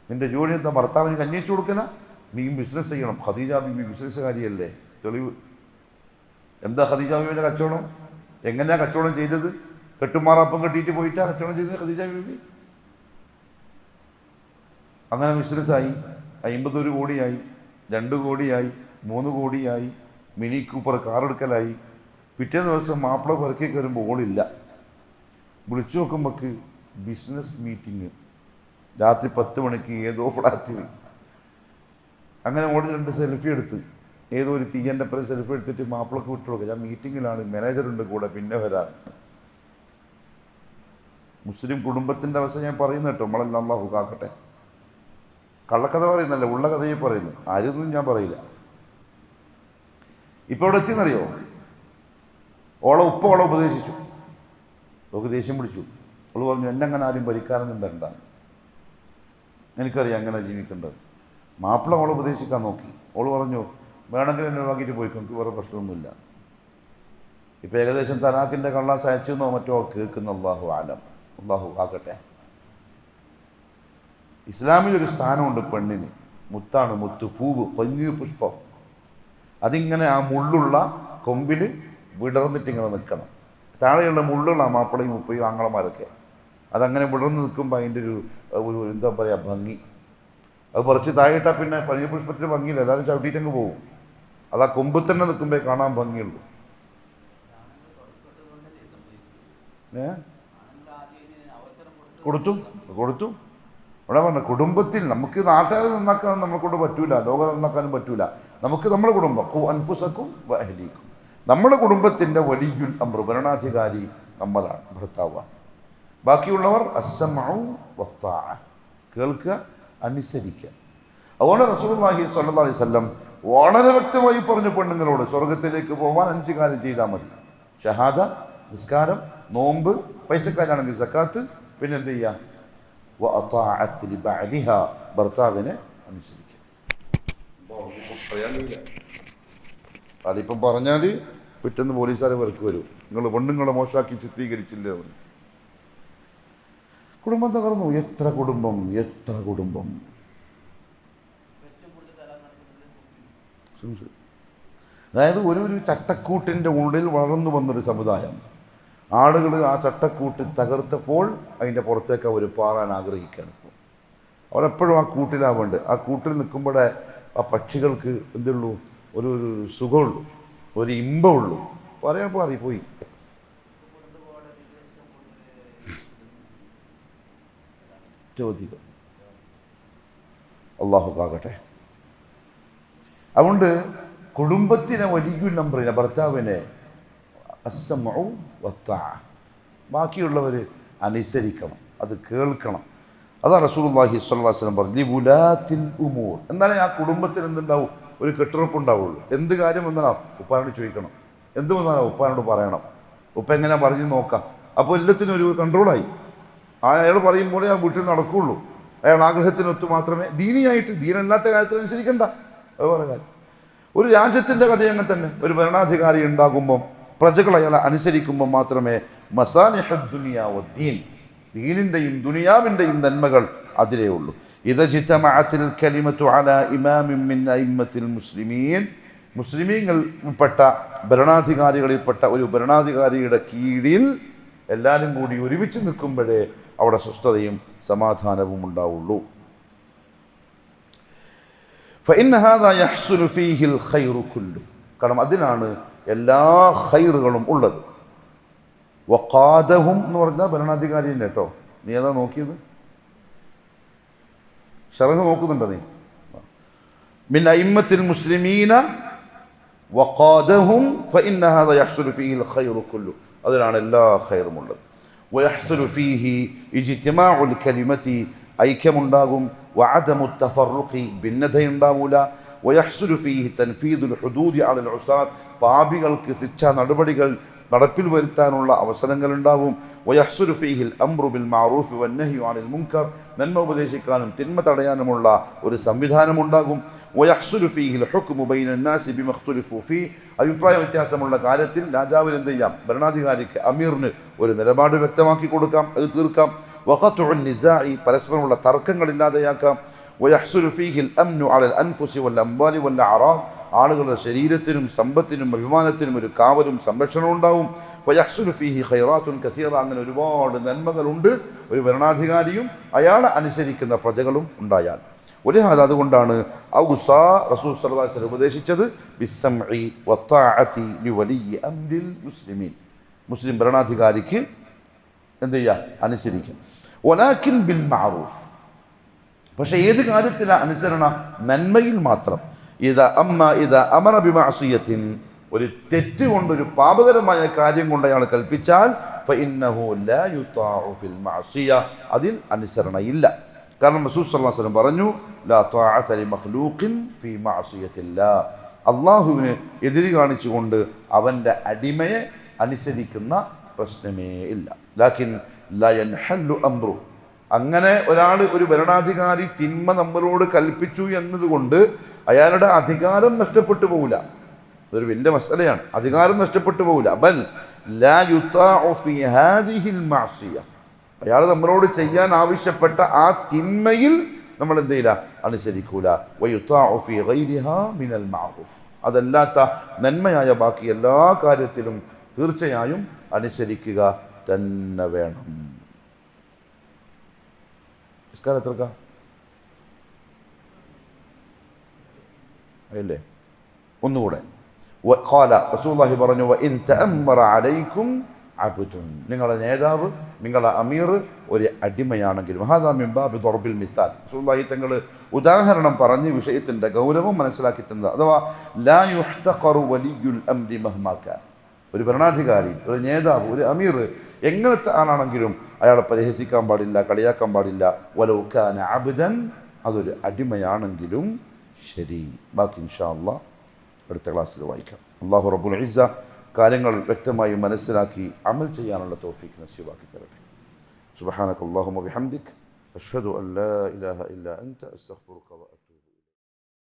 നിന്റെ ജോലി എന്താ ഭർത്താവിന് കഞ്ഞിച്ചു കൊടുക്കല, നീ ബിസിനസ് ചെയ്യണം. ഖദീജ ബീബി ബിസിനസ്സുകാരിയല്ലേ? തെളിവ് എന്താ ഖദീജ ബീബിയുടെ കച്ചവടം? എങ്ങനെയാ കച്ചവടം ചെയ്തത്? കെട്ടുമാറാപ്പം കെട്ടിയിട്ട് പോയിട്ടാ കച്ചവടം ചെയ്തത് ഖദീജ ബീബി. അങ്ങനെ ബിസിനസ്സായി. 51 കോടിയായി, 2 കോടിയായി, 3 കോടിയായി, മിനി കൂപ്പർ കാറെടുക്കലായി. പിറ്റേ ദിവസം മാപ്പിള പുറക്കേ കയറുമ്പോൾ ഓളില്ല. വിളിച്ചു നോക്കുമ്പോൾക്ക് ബിസിനസ് മീറ്റിംഗ് രാത്രി 10 മണിക്ക് ഏതോ ഫ്ലാറ്റിൽ. അങ്ങനെ ഓടി 2 സെൽഫി എടുത്ത് ഏതോ ഒരു തീയൻ്റെ അപ്പുറം സെൽഫി എടുത്തിട്ട് മാപ്പിളക്ക് വിട്ടു കൊടുക്കുക. ഞാൻ മീറ്റിങ്ങിലാണ്, മാനേജറുണ്ട് കൂടെ, പിന്നെ വരാൻ. മുസ്ലിം കുടുംബത്തിൻ്റെ അവസ്ഥ ഞാൻ പറയുന്ന കേട്ടോ, നമ്മളെല്ലാം അല്ലാഹു കാക്കട്ടെ. കള്ളക്കഥ പറയുന്നല്ല, ഉള്ള കഥയെ പറയുന്നു. ആരൊന്നും ഞാൻ പറയില്ല. ഇപ്പോൾ ഇവിടെ എത്തിയെന്നറിയോ? ഓളെ ഉപദേശിച്ചു. അവൾക്ക് ദേഷ്യം പിടിച്ചു. അവൾ പറഞ്ഞു, എന്നെ അങ്ങനെ ആരും ഭരിക്കാനൊന്നും വരണ്ട, എനിക്കറിയാം അങ്ങനെ ജീവിക്കേണ്ടത്. മാപ്പിള അവളെ ഉപദേശിക്കാൻ നോക്കി. അവൾ പറഞ്ഞു, വേണമെങ്കിൽ എന്നെ ഒഴിവാക്കിയിട്ട് പോയിക്കോ, എനിക്ക് വേറെ പ്രശ്നമൊന്നുമില്ല. ഇപ്പം ഏകദേശം തലാഖിൻ്റെ കള്ളാസ് അയച്ചെന്നോ മറ്റോ കേൾക്കുന്ന. അള്ളാഹു ആലം, അള്ളാഹു ആക്കട്ടെ. ഇസ്ലാമിലൊരു സ്ഥാനമുണ്ട് പെണ്ണിന്. മുത്താണ്, മുത്ത്, പൂവ്, പൊന്നു പുഷ്പം. അതിങ്ങനെ ആ മുള്ളുള്ള കൊമ്പിൽ വിടർന്നിട്ട് ഇങ്ങനെ നിൽക്കണം. താഴെയുള്ള മുള്ളുള്ള മാപ്പിളയും ഉപ്പയും ആങ്ങളമാരൊക്കെ അതങ്ങനെ വിടർന്ന് നിൽക്കുമ്പോൾ അതിൻ്റെ ഒരു എന്താ പറയുക, ഭംഗി. അത് കുറച്ച് താഴെയിട്ടാൽ പിന്നെ പനിയ പുഷ്പത്തിന് ഭംഗിയില്ല, എല്ലാവരും ചവിട്ടിയിട്ടങ്ങ് പോകും. അത് ആ കൊമ്പിൽ തന്നെ നിൽക്കുമ്പോൾ കാണാൻ ഭംഗിയുള്ളൂ. കൊടുത്തു അവിടെ പറഞ്ഞ കുടുംബത്തിൽ നമുക്ക് നാട്ടുകാരെ നന്നാക്കാൻ നമ്മളെ കൊണ്ട് പറ്റൂല, ലോകം നന്നാക്കാനും പറ്റൂല. നമുക്ക് നമ്മുടെ കുടുംബം, അൻഫുസക്കും വഅഹ്ലീക്കും, നമ്മുടെ കുടുംബത്തിൻ്റെ വലിയുൽ അംർ, ഭരണാധികാരി നമ്മളാണ്, ഭർത്താവാണ്. ബാക്കിയുള്ളവർ അസ്സമഉ വത്താഅ, കേൾക്കുക, അനുസരിക്കുക. അതുകൊണ്ട് റസൂലുള്ളാഹി സ്വല്ലല്ലാഹി അലൈഹി വസല്ലം വളരെ വ്യക്തമായി പറഞ്ഞു പെണ്ണുങ്ങളോട്, സ്വർഗത്തിലേക്ക് പോകാൻ 5 കാര്യം ചെയ്താൽ മതി. ഷഹാദ, നിസ്കാരം, നോമ്പ്, പൈസക്കാരാണെങ്കിൽ സക്കാത്ത്, പിന്നെ എന്ത് ചെയ്യുക? വഅതാഅത്ത് ലിബഅലിഹ, ഭർത്താവിനെ അനുസരിക്കുക. അതിപ്പം പറഞ്ഞാൽ പിറ്റേന്ന് പോലീസുകാരെ വെറുക്ക് വരും, നിങ്ങൾ പെണ്ണുങ്ങളെ മോശമാക്കി ചിത്രീകരിച്ചില്ലേ. കുടുംബം തകർന്നു. എത്ര കുടുംബം. അതായത് ഒരു ചട്ടക്കൂട്ടിൻ്റെ ഉള്ളിൽ വളർന്നു വന്നൊരു സമുദായം. ആളുകൾ ആ ചട്ടക്കൂട്ട് തകർത്തപ്പോൾ അതിൻ്റെ പുറത്തേക്ക് അവർ പാറാൻ ആഗ്രഹിക്കുകയാണ്. ഇപ്പോൾ അവരെപ്പോഴും ആ കൂട്ടിലാവേണ്ടത്. ആ കൂട്ടിൽ നിൽക്കുമ്പോഴേ ആ പക്ഷികൾക്ക് എന്തുള്ളൂ? ഒരു സുഖമുള്ളൂ, ഒരു ഇമ്പമുള്ളൂ. പറയാൻ പോയി. ചോദിക്കും. അള്ളാഹു കാകട്ടെ. അതുകൊണ്ട് കുടുംബത്തിനെ വലിയുൽ അംറിനെ, ഭർത്താവിനെ അസ്സമഉ വത്താഅ, ബാക്കിയുള്ളവർ അനുസരിക്കണം, അത് കേൾക്കണം. അതാ റസൂലുള്ളാഹി സ്വല്ലല്ലാഹി അലൈഹി വസല്ലം പറഞ്ഞു, ലിവുലാത്തിൽ ഉമൂർ. എന്നാലേ ആ കുടുംബത്തിന് എന്തുണ്ടാവും? ഒരു കെട്ടുറപ്പുണ്ടാവുള്ളൂ. എന്ത് കാര്യം വന്നാലും ഉപ്പാനോട് ചോദിക്കണം, എന്ത് വന്നാലും ഉപ്പാനോട് പറയണം. ഉപ്പ എങ്ങനെ പറഞ്ഞു നോക്കാം. അപ്പോൾ എല്ലാത്തിനും ഒരു കൺട്രോളായി. അയാൾ പറയുമ്പോഴേ ആ വീട്ടിൽ നടക്കുകയുള്ളൂ. അയാൾ ആഗ്രഹത്തിനൊത്ത് മാത്രമേ, ദീനിയായിട്ട്, ദീനല്ലാത്ത കാര്യത്തിൽ അനുസരിക്കണ്ട. അത് പറഞ്ഞ കാര്യം. ഒരു രാജ്യത്തിൻ്റെ കഥ അങ്ങനെ തന്നെ. ഒരു ഭരണാധികാരി ഉണ്ടാകുമ്പം പ്രജകൾ അയാളെ അനുസരിക്കുമ്പോൾ മാത്രമേ മസാലിഹദ് ദുനിയാ വദ്ദീൻ, ദീനിൻ്റെയും ദുനിയാവിൻ്റെയും നന്മകൾ അതിലേ ഉള്ളൂ. ഇദാ ജിതമഅത്തിൽ കലിമതു അലാ ഇമാമിൻ മിൻ അഇമ്മത്തിൽ മുസ്ലിമീൻ, മുസ്ലിമീങ്ങളിൽപ്പെട്ട ഭരണാധികാരികളിൽപ്പെട്ട ഒരു ഭരണാധികാരിയുടെ കീഴിൽ എല്ലാവരും കൂടി ഒരുമിച്ച് നിൽക്കുമ്പോഴേ അവിടെ സ്വസ്ഥതയും സമാധാനവും ഉണ്ടാവുള്ളൂ. ഫഇന്ന ഹാദാ യഹ്സുലു ഫീഹിൽ ഖൈറു കുല്ലു, കാരണം അതിനാണ് എല്ലാ ഖൈറുകളും ഉള്ളത്. വഖാദഹും എന്ന് പറഞ്ഞാൽ ഭരണാധികാരിയുണ്ട് കേട്ടോ. നീ ഏതാ നോക്കിയത്? ശറഹ് നോക്കുന്നുണ്ടോ നീ? മിൻ അയിമ്മത്തിൽ മുസ്ലിമീന വഖാദഹും ഫഇന്ന ഹാദാ യഹ്സുലു ഫീഹിൽ ഖൈറു കുല്ലു. അതിലാണ് എല്ലാ ഖൈറുമുള്ളത്. വയഹ്സുലു ഫീഹി ഇജ്തിമാഉൽ കലിമതി, ഐക്യമുണ്ടാകും. വഅദമു തഫറുഖി, ഭിന്നതയുണ്ടാവൂല. വയഹ്സുലു ഫീഹി തൻഫീദുൽ ഹുദൂദി അലൽ ഉസാദ്, പാപികൾക്ക് ശിക്ഷാ നടപടികൾ നടപ്പിൽ വരുത്താനുള്ള അവസരങ്ങളുണ്ടാവും. വയഹ്സുലു ഫീഹിൽ അംറു ബിൽ മഅറൂഫ് വന്നഹ്യു അനിൽ മുൻകർ, നന്മ ഉപദേശിക്കാനും തിന്മ തടയാനുമുള്ള ഒരു സംവിധാനമുണ്ടാകും. വയഹ്സുലു ഫീഹിൽ ഹുക്മു ബൈനൻ നാസി ബിമഖ്തുലിഫു ഫീ, അഭിപ്രായ വ്യത്യാസമുള്ള കാര്യത്തിൽ രാജാവിന് എന്ത് ചെയ്യാം? ഭരണാധികാരിക്ക്, അമീറിന് ഒരു നിലപാട് വ്യക്തമാക്കി കൊടുക്കാം, അത് തീർക്കാം. വഖത്ഉൻ നിസാഇ, പരസ്പരമുള്ള തർക്കങ്ങളില്ലാതെയാക്കാം. വയഹ്സുലു ഫീഹിൽ അംനു അലൽ അൻഫുസി വൽ അംവാലി വൽ അറാദ്, ആളുകളുടെ ശരീരത്തിനും സമ്പത്തിനും അഭിമാനത്തിനും ഒരു കാവലും സംരക്ഷണവും ഉണ്ടാവും. ഫയഹ്സുലു ഫീഹി ഖൈറാത്തുൻ കസീറ, അങ്ങനെ ഒരുപാട് നന്മകളുണ്ട് ഒരു ഭരണാധികാരിയും അയാളെ അനുസരിക്കുന്ന പ്രജകളും ഉണ്ടായാൽ. അതുകൊണ്ടാണ് ഔസാ റസൂൽ സല്ലല്ലാഹു അലൈഹി വസല്ലം ഉപദേശിച്ചത് ബിസ്സംഇ വത്താഅതി ലിവലിയി അംരിൽ മുസ്ലിമീൻ, മുസ്ലിം ഭരണാധികാരിക്ക് എന്ത് ചെയ്യുക? അനുസരിക്കും. വലാകിൻ ബിൽ മഅറൂഫ്, പക്ഷേ ഏത് കാര്യത്തിലാണ് അനുസരണ? നന്മയിൽ മാത്രം. ഇദാ അമറ ബിമഅസിയത്തിൻ, ഒരു തെറ്റ് കൊണ്ട്, ഒരു പാപകരമായ കാര്യം കൊണ്ട് അയാൾ കൽപ്പിച്ചാൽ ഫഇന്നഹു ലാ യുതാഉ ഫിൽ മഅസിയ, അതിൽ അനുസരണയില്ല. കാരണം റസൂൽ സല്ലല്ലാഹു അലൈഹി വസല്ലം പറഞ്ഞു ലാ ത്വാഅത ലി മഖ്ലൂഖിൻ ഫീ മഅസിയത്തില്ലാ, അല്ലാഹുവിനെ എതിര് കാണിച്ചുകൊണ്ട് അവൻ്റെ അടിമയെ അനുസരിക്കുന്ന പ്രശ്നമേ ഇല്ല. ലാകിൻ ലാ യൻഹല്ലു അംറു, അങ്ങനെ ഒരാൾ, ഒരു ഭരണാധികാരി തിന്മ നമ്മളോട് കൽപ്പിച്ചു എന്നതുകൊണ്ട് അയാളുടെ അധികാരം നഷ്ടപ്പെട്ടു പോകില്ല. അതൊരു വലിയ മസലയാണ്. അധികാരം നഷ്ടപ്പെട്ടു പോകില്ല. ബൽ ലാ യുതാഉ ഫീ ഹാദിഹിൽ മഅസിയ, അയാൾ നമ്മളോട് ചെയ്യാൻ ആവശ്യപ്പെട്ട ആ തിന്മയിൽ നമ്മൾ എന്ത് ചെയ്യില്ല? അനുസരിക്കൂല. വയുതാഉ ഫീ ഗൈരിഹാ മിനൽ മഅറൂഫ്, അതല്ലാത്ത നന്മയായ ബാക്കി എല്ലാ കാര്യത്തിലും തീർച്ചയായും അനുസരിക്കുക തന്നെ വേണം. എത്രക്ക അല്ലേ? ഒന്നുകൂടെ ഖാല റസൂലുള്ളാഹി പറഞ്ഞു വഇൻ തഅമ്മറ അലൈക്കും അബ്ദുൻ, നിങ്ങളുടെ നേതാവ്, നിങ്ങളുടെ അമീർ ഒരു അടിമയാണെങ്കിലും, ഹാദാ മിൻ ബാബി ദർബിൽ മിസാൽ, റസൂലുള്ളാഹി തങ്ങൾ ഉദാഹരണം പറഞ്ഞ് വിഷയത്തിൻ്റെ ഗൗരവം മനസ്സിലാക്കി തന്നത്. അഥവാ ലാ യുഹ്തഖറു വലിയുൽ അംരി മഹ്മാ കാൻ, ഒരു ഭരണാധികാരി, ഒരു നേതാവ്, ഒരു അമീർ എങ്ങനത്തെ ആളാണെങ്കിലും അയാളെ പരിഹസിക്കാൻ പാടില്ല, കളിയാക്കാൻ പാടില്ല. വലൗ കാന അബ്ദൻ, അതൊരു അടിമയാണെങ്കിലും ശരി. ബാക്കി ഇൻഷാ അല്ലാഹ് അടുത്ത ക്ലാസ്സിൽ വായിക്കാം. അല്ലാഹു റബ്ബുൽ ഇസ്സ കാര്യങ്ങൾ വ്യക്തമായി മനസ്സിലാക്കി അമൽ ചെയ്യാനുള്ള തൗഫീഖ് നസീബാക്കി തരട്ടെ. സുബ്ഹാനക അല്ലാഹുമ്മ ബിഹംദിക അഷ്ഹദു അൻ ലാ ഇലാഹ ഇല്ലാ അൻത അസ്തഗ്ഫിറുക വ